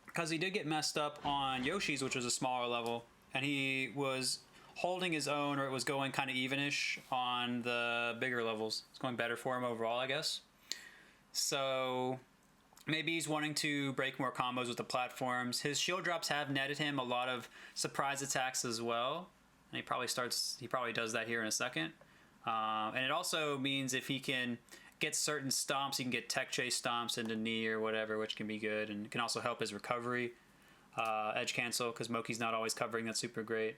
Because he did get messed up on Yoshi's, which was a smaller level. And he was holding his own, or it was going kind of evenish on the bigger levels. It's going better for him overall, I guess. So maybe he's wanting to break more combos with the platforms. His shield drops have netted him a lot of surprise attacks as well. And he probably does that here in a second. And it also means if he can get certain stomps, he can get tech chase stomps into knee or whatever, which can be good. And can also help his recovery. Edge cancel, because Moky's not always covering, that's super great.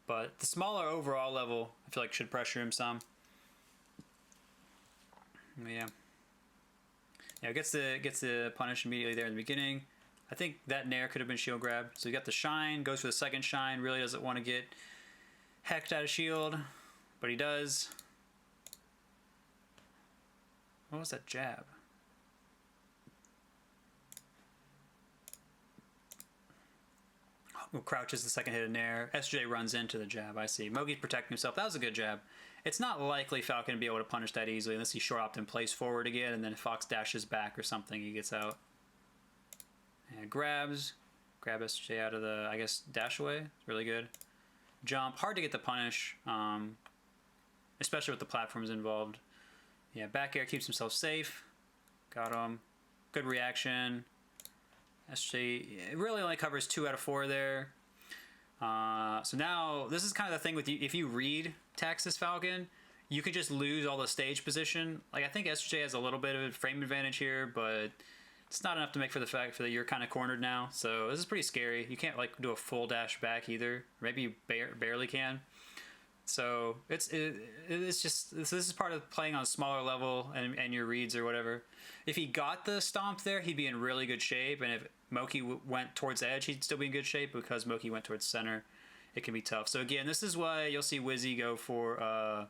But the smaller overall level, I feel like should pressure him some. Yeah. Yeah, gets the punish immediately there in the beginning. I think that nair could have been shield grab. So he got the shine, goes for the second shine, really doesn't want to get hecked out of shield, but he does. What was that jab? Oh, crouches the second hit of nair. S2J runs into the jab, I see. Moky's protecting himself. That was a good jab. It's not likely Falcon to be able to punish that easily unless he short opt and plays forward again, and then if Fox dashes back or something, he gets out. And grab S2J out of the, I guess, dash away. Really good. Jump. Hard to get the punish, especially with the platforms involved. Yeah, back air keeps himself safe. Got him. Good reaction. S2J really only covers 2 out of 4 there. So now, this is kind of the thing with you. If you read Taxis Falcon, you could just lose all the stage position. Like, I think S2J has a little bit of a frame advantage here, but it's not enough to make for the fact that you're kind of cornered now. So this is pretty scary. You can't, like, do a full dash back either. Maybe you barely can. So it's just, this is part of playing on a smaller level and your reads or whatever. If he got the stomp there, he'd be in really good shape. And if Moky went towards edge, he'd still be in good shape. Because Moky went towards center, it can be tough. So again, this is why you'll see Wizzy go for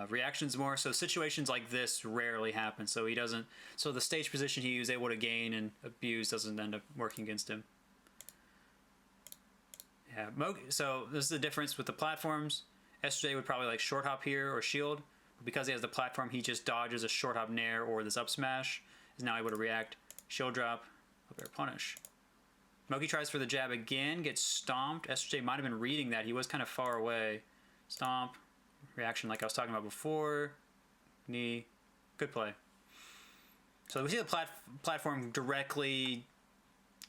reactions more. So situations like this rarely happen. So he doesn't. So the stage position he was able to gain and abuse doesn't end up working against him. Yeah, so this is the difference with the platforms. S2J would probably like short hop here or shield. But because he has the platform, he just dodges a short hop nair or this up smash. Is now able to react. Shield drop, up air punish. Moky tries for the jab again, gets stomped. S2J might have been reading that. He was kind of far away. Stomp, reaction like I was talking about before. Knee, good play. So we see the platform directly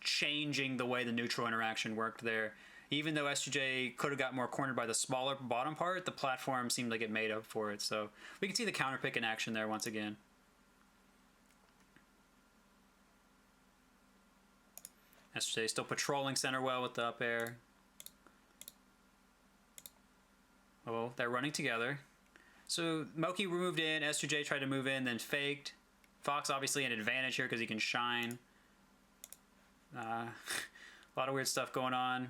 changing the way the neutral interaction worked there. Even though S2J could have got more cornered by the smaller bottom part, the platform seemed like it made up for it. So we can see the counter pick in action there once again. S2J still patrolling center well with the up air. Oh, they're running together. So Moky moved in, S2J tried to move in, then faked. Fox obviously an advantage here because he can shine. A lot of weird stuff going on.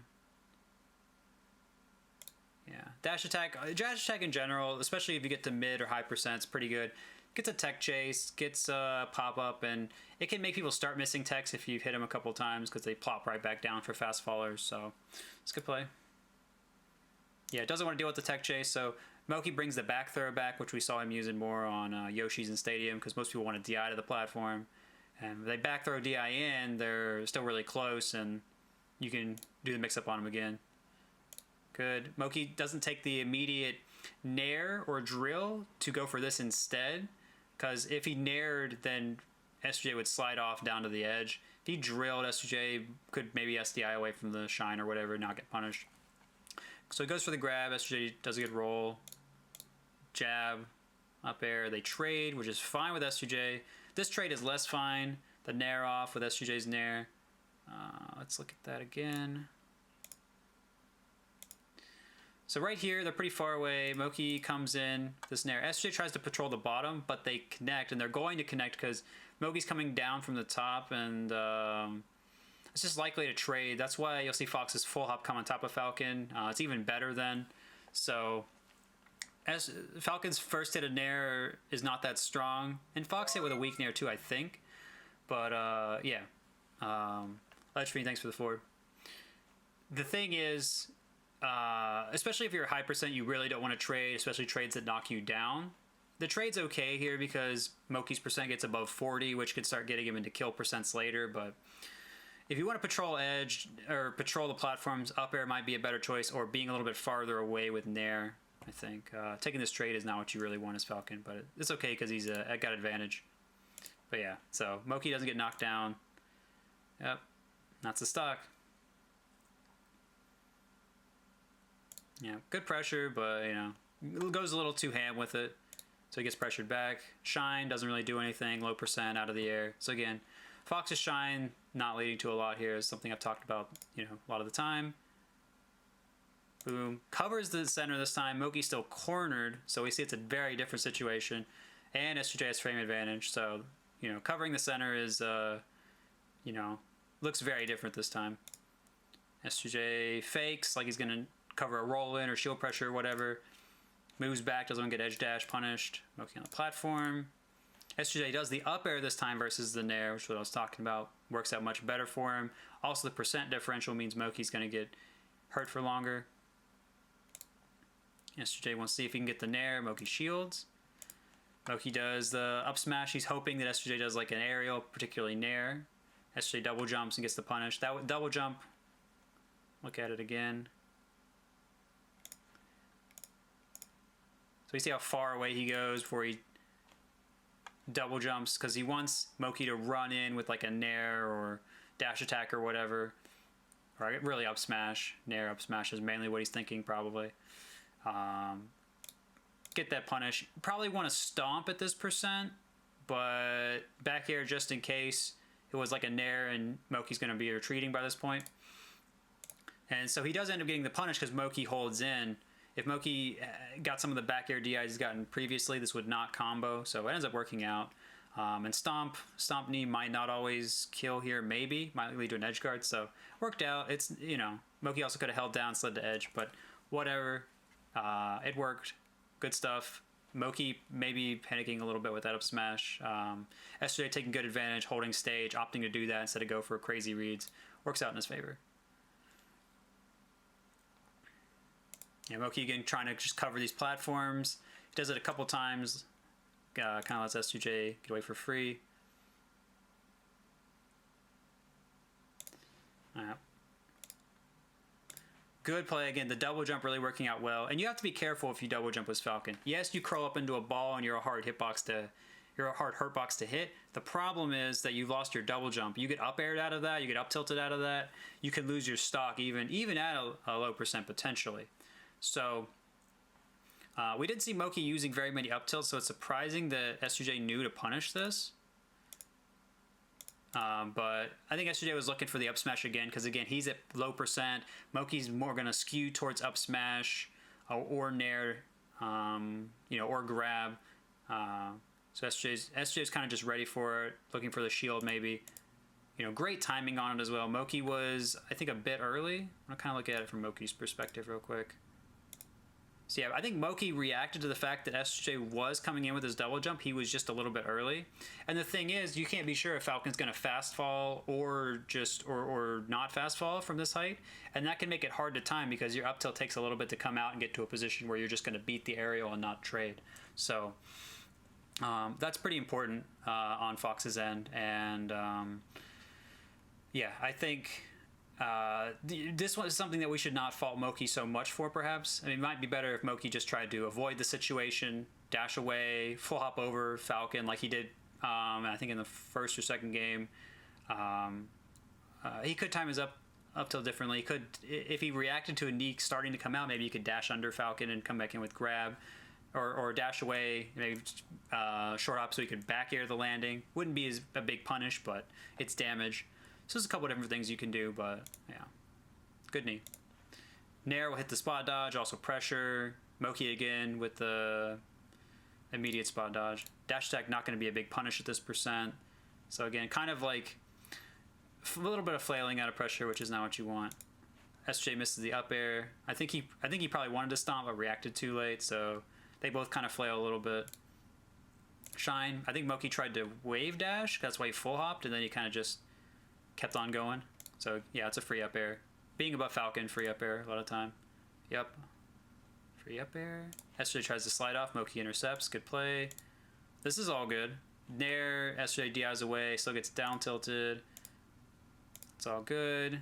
Yeah, dash attack in general, especially if you get to mid or high percent, it's pretty good. Gets a tech chase, gets a pop up, and it can make people start missing techs if you've hit them a couple times because they plop right back down for fast fallers. So it's a good play. Yeah, it doesn't want to deal with the tech chase, so Moky brings the back throw back, which we saw him using more on Yoshi's in Stadium because most people want to DI to the platform. And if they back throw DI in, they're still really close, and you can do the mix-up on them again. Good. Moky doesn't take the immediate nair or drill to go for this instead, because if he naired, then S2J would slide off down to the edge. If he drilled, S2J could maybe SDI away from the shine or whatever and not get punished. So he goes for the grab. S2J does a good roll. Jab. Up air. They trade, which is fine with S2J. This trade is less fine. The nair off with S2J's nair. Let's look at that again. So right here, they're pretty far away. Moky comes in, this nair. S2J tries to patrol the bottom, but they connect, and they're going to connect because Moky's coming down from the top, and it's just likely to trade. That's why you'll see Fox's full hop come on top of Falcon. It's even better then. So as Falcon's first hit of nair is not that strong, and Fox hit with a weak nair too, I think. But yeah, Ledge thanks for the forward. The thing is, especially if you're a high percent, you really don't want to trade, especially trades that knock you down. The trade's okay here because Moky's percent gets above 40, which could start getting him into kill percents later. But if you want to patrol edge or patrol the platforms, up air might be a better choice, or being a little bit farther away with nair. I think taking this trade is not what you really want as Falcon, but it's okay because he's got advantage. But yeah, so Moky doesn't get knocked down. Yep, that's the stock. Yeah, good pressure, but you know, it goes a little too ham with it. So he gets pressured back. Shine doesn't really do anything, low percent out of the air. So again, Fox's shine not leading to a lot here is something I've talked about, you know, a lot of the time. Boom. Covers the center this time. Moky's still cornered, so we see it's a very different situation. And S2J has frame advantage, so, you know, covering the center is, you know, looks very different this time. S2J fakes like he's going to cover a roll in or shield pressure or whatever. Moves back, doesn't get edge dash punished. Moky on the platform. S2J does the up air this time versus the nair, which is what I was talking about. Works out much better for him. Also, the percent differential means Moky's going to get hurt for longer. S2J wants to see if he can get the nair. Moky shields. Moky does the up smash. He's hoping that S2J does like an aerial, particularly nair. S2J double jumps and gets the punish. That double jump. Look at it again. So we see how far away he goes before he double jumps, because he wants Moky to run in with like a nair or dash attack or whatever. Or really up smash. Nair up smash is mainly what he's thinking probably. Get that punish. Probably want to stomp at this percent, but back air just in case it was like a nair and Moky's going to be retreating by this point. And so he does end up getting the punish because Moky holds in. If Moky got some of the back air DIs he's gotten previously, this would not combo, so it ends up working out. And Stomp knee might not always kill here, maybe. Might lead to an edge guard, so worked out. It's, you know, Moky also could have held down, slid to edge, but whatever. It worked. Good stuff. Moky maybe panicking a little bit with that up smash. S2J taking good advantage, holding stage, opting to do that instead of go for crazy reads. Works out in his favor. Yeah, Moky again trying to just cover these platforms. He does it a couple times. Kind of lets S2J get away for free. Good play again. The double jump really working out well. And you have to be careful if you double jump with Falcon. Yes, you curl up into a ball and you're a hard hurt box to hit. The problem is that you've lost your double jump. You get up aired out of that. You get up tilted out of that. You can lose your stock even at a low percent potentially. So we didn't see Moky using very many up tilts, so it's surprising that S2J knew to punish this. But I think S2J was looking for the up smash again, because again, he's at low percent. Moky's more going to skew towards up smash or nair, you know, or grab. So S2J's kind of just ready for it, looking for the shield maybe. You know, great timing on it as well. Moky was, I think, a bit early. I'm gonna kind of look at it from Moky's perspective real quick. So yeah, I think Moky reacted to the fact that S2J was coming in with his double jump. He was just a little bit early. And the thing is, you can't be sure if Falcon's going to fast fall or just or not fast fall from this height. And that can make it hard to time because your up tilt takes a little bit to come out and get to a position where you're just going to beat the aerial and not trade. So that's pretty important on Fox's end. And yeah, I think this one is something that we should not fault Moky so much for, perhaps. I mean, it might be better if Moky just tried to avoid the situation, dash away, full hop over Falcon like he did, I think, in the first or second game. He could time his up tilt differently. He could, if he reacted to a Neek starting to come out, maybe he could dash under Falcon and come back in with grab. Or dash away, maybe short hop so he could back air the landing. Wouldn't be a big punish, but it's damage. So there's a couple different things you can do, but yeah. Good knee. Nair will hit the spot dodge, also pressure. Moky again with the immediate spot dodge. Dash attack not going to be a big punish at this percent. So again, kind of like a little bit of flailing out of pressure, which is not what you want. S2J misses the up air. I think he probably wanted to stomp but reacted too late, so they both kind of flail a little bit. Shine. I think Moky tried to wave dash. That's why he full hopped, and then he kind of just kept on going. So yeah, it's a free up air. Being above Falcon, free up air a lot of time. Yep. Free up air. S2J tries to slide off. Moky intercepts. Good play. This is all good. Nair. S2J DIs away. Still gets down tilted. It's all good.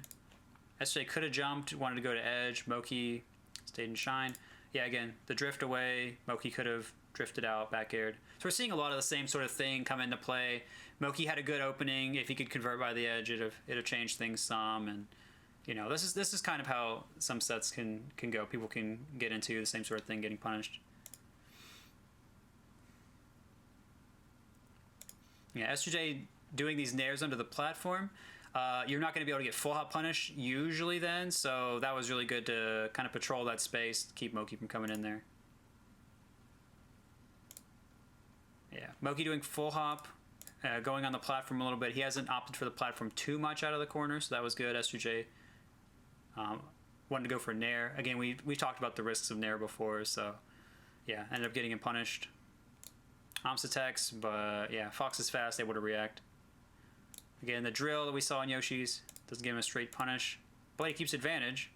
S2J could have jumped. Wanted to go to edge. Moky stayed in shine. Yeah, again, the drift away. Moky could have drifted out, back aired. So we're seeing a lot of the same sort of thing come into play. Moky had a good opening. If he could convert by the edge, it'd have changed things some. And you know, this is kind of how some sets can go. People can get into the same sort of thing, getting punished. Yeah, S2J doing these nairs under the platform. You're not going to be able to get full hop punish usually then, so that was really good to kind of patrol that space, keep Moky from coming in there. Yeah, Moky doing full hop, going on the platform a little bit. He hasn't opted for the platform too much out of the corner, so that was good. S2J wanted to go for Nair. Again, we talked about the risks of Nair before, so yeah, ended up getting him punished. Omps attacks, but yeah, Fox is fast, able to react. Again, the drill that we saw in Yoshi's doesn't give him a straight punish, but he keeps advantage.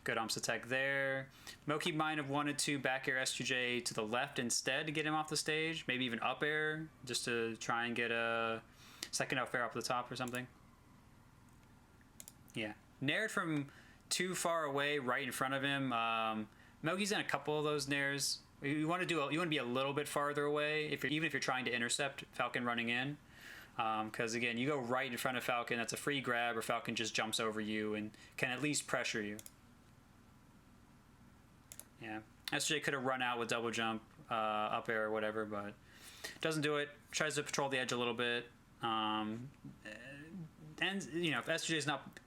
Good Omps attack there. Moky might have wanted to back air S2J to the left instead to get him off the stage, maybe even up air just to try and get a second up air up the top or something. Yeah, naired from too far away, right in front of him. Moky's in a couple of those nairs. You want to be a little bit farther away even if you're trying to intercept Falcon running in. Because again, you go right in front of Falcon, that's a free grab, or Falcon just jumps over you and can at least pressure you. Yeah, S2J could have run out with double jump, up air or whatever, but doesn't do it. Tries to patrol the edge a little bit. And you know, if S2J is not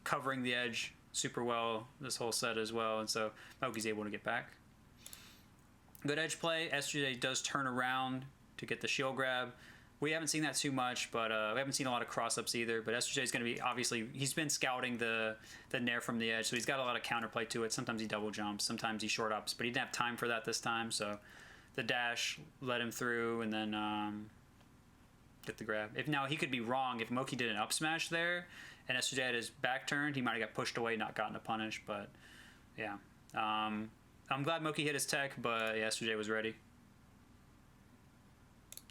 covering the edge super well this whole set as well, and so Moky's able to get back. Good edge play. S2J does turn around to get the shield grab. We haven't seen that too much, but we haven't seen a lot of cross-ups either. But S2J is going to be, obviously, he's been scouting the nair from the edge, so he's got a lot of counterplay to it. Sometimes he double jumps, sometimes he short ups, but he didn't have time for that this time, so the dash led him through and then get the grab. Now, he could be wrong. If Moky did an up smash there and S2J had his back turned, he might have got pushed away, not gotten a punish, but yeah. I'm glad Moky hit his tech, but yeah, S2J was ready.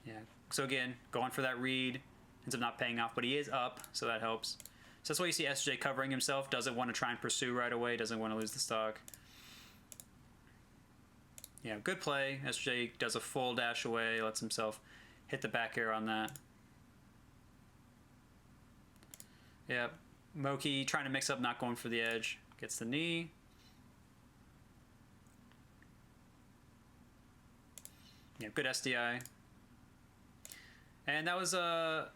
Yeah. So again, going for that read, ends up not paying off, but he is up, so that helps. So that's why you see S2J covering himself, doesn't want to try and pursue right away, doesn't want to lose the stock. Yeah, good play. S2J does a full dash away, lets himself hit the back air on that. Yeah, Moky trying to mix up, not going for the edge, gets the knee. Yeah, good SDI. And that was,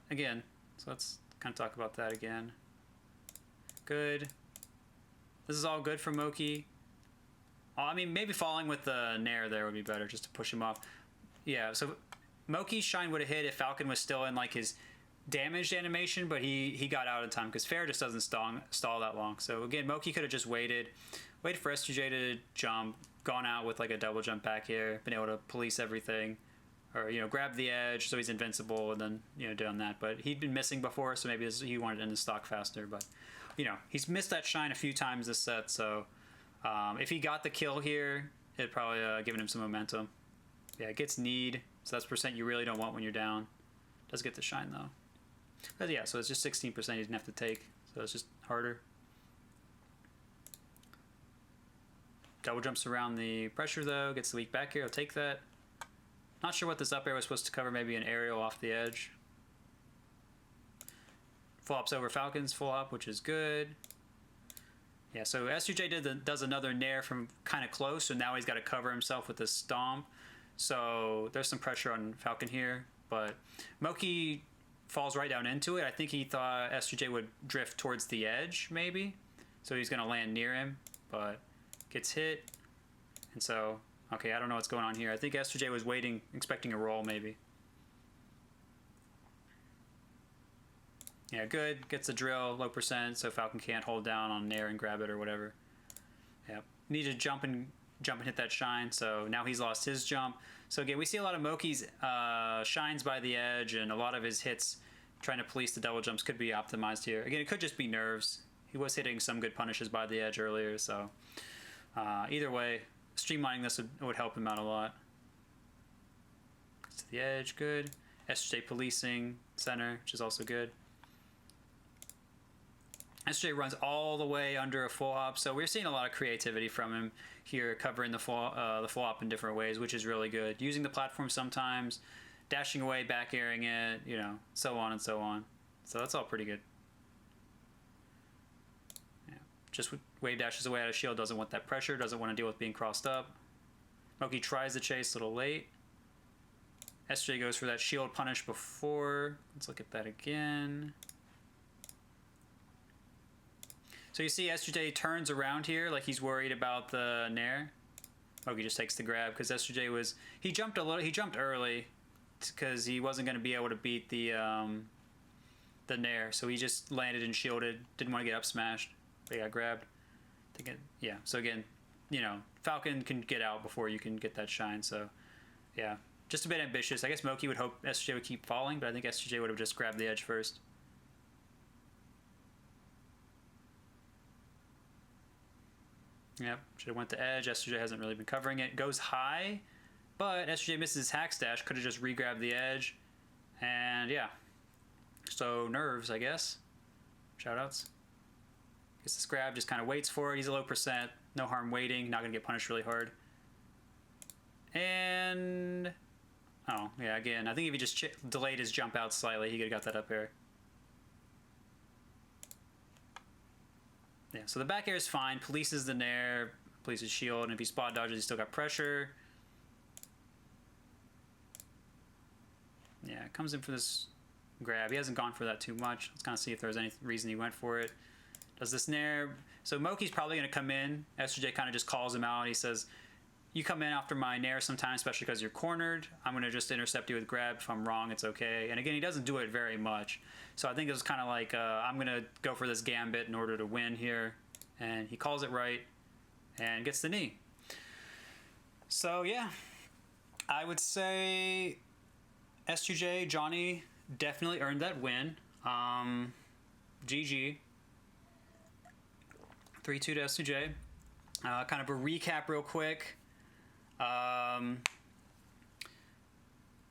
again, so let's kind of talk about that again. Good. This is all good for Moky. I mean, maybe falling with the nair there would be better, just to push him off. Yeah, so Moky's shine would have hit if Falcon was still in like his damaged animation, but he got out in time because Fair just doesn't stall that long. So again, Moky could have just waited for S2J to jump, gone out with like a double jump back here, been able to police everything, or grab the edge so he's invincible, and then done that. But he'd been missing before, so maybe he wanted to end the stock faster. But he's missed that shine a few times this set, so if he got the kill here, it'd probably given him some momentum. Yeah, it gets need, so that's percent you really don't want when you're down. Does get the shine though. But yeah, so it's just 16% he didn't have to take, so it's just harder. Double jumps around the pressure though, gets the weak back air, he'll take that. Not sure what this up air was supposed to cover, maybe an aerial off the edge. Full hops over Falcon's full hop, which is good. Yeah, so S2J does another nair from kind of close, so now he's got to cover himself with this stomp. So there's some pressure on Falcon here, but Moky falls right down into it. I think he thought S2J would drift towards the edge, maybe. So he's going to land near him, but gets hit. And so, okay, I don't know what's going on here. I think S2J was waiting, expecting a roll, maybe. Yeah, good. Gets the drill, low percent, so Falcon can't hold down on nair and grab it or whatever. Yeah, need to jump and hit that shine, so now he's lost his jump. So again, we see a lot of Moky's shines by the edge, and a lot of his hits trying to police the double jumps could be optimized here. Again, it could just be nerves. He was hitting some good punishes by the edge earlier, so either way, streamlining this would help him out a lot. Gets to the edge, good. S2J policing center, which is also good. S2J runs all the way under a full hop, so we're seeing a lot of creativity from him here, covering the full hop in different ways, which is really good. Using the platform sometimes, dashing away, back airing it, so on and so on. So that's all pretty good. Yeah. Just wave dashes away out of shield, doesn't want that pressure, doesn't want to deal with being crossed up. Moky tries the chase a little late. S2J goes for that shield punish before. Let's look at that again. So you see S2J turns around here like he's worried about the nair. Moky just takes the grab because S2J he jumped early because he wasn't going to be able to beat the nair, so he just landed and shielded, didn't want to get up smashed, but he got grabbed. Yeah, so again, Falcon can get out before you can get that shine, so yeah, just a bit ambitious. I guess Moky would hope S2J would keep falling, but I think S2J would have just grabbed the edge first. Yep, should have went to edge. S2J hasn't really been covering it. Goes high, but S2J misses his hack stash. Could have just re-grabbed the edge. And yeah. So nerves, I guess. Shoutouts. Gets this grab, just kind of waits for it. He's a low percent. No harm waiting. Not going to get punished really hard. And... oh, yeah, again. I think if he just delayed his jump out slightly, he could have got that up air. Yeah, so the back air is fine. Polices the nair, polices shield, and if he spot dodges, he's still got pressure. Yeah, comes in for this grab. He hasn't gone for that too much. Let's kind of see if there's any reason he went for it. Does this nair... so Moky's probably going to come in. S2J kind of just calls him out. He says, you come in after my nair sometimes, especially because you're cornered. I'm going to just intercept you with grab. If I'm wrong, it's okay. And again, he doesn't do it very much. So I think it was kind of like, I'm going to go for this gambit in order to win here. And he calls it right and gets the knee. So yeah, I wowould say S2J, Johnny definitely earned that win. GG. 3-2 to S2J. Kind of a recap real quick.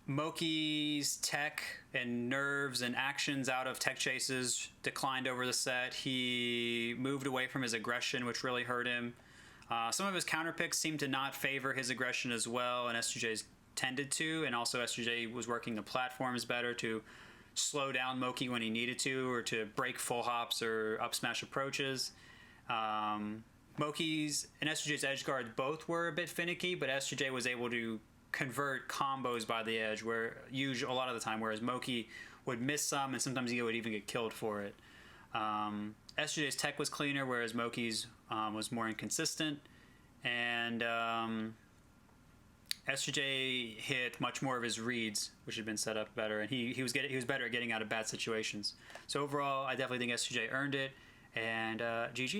Moky's tech and nerves and actions out of tech chases declined over the set. He moved away from his aggression, which really hurt him. Some of his counter picks seemed to not favor his aggression as well, and S2J's tended to, and also S2J was working the platforms better to slow down Moky when he needed to, or to break full hops or up smash approaches. Moky's and S2J's edge guards both were a bit finicky, but S2J was able to convert combos by the edge, where a lot of the time, whereas Moky would miss some, and sometimes he would even get killed for it. S2J's tech was cleaner, whereas Moky's was more inconsistent. And S2J hit much more of his reads, which had been set up better, and he was better at getting out of bad situations. So overall, I definitely think S2J earned it, and GG.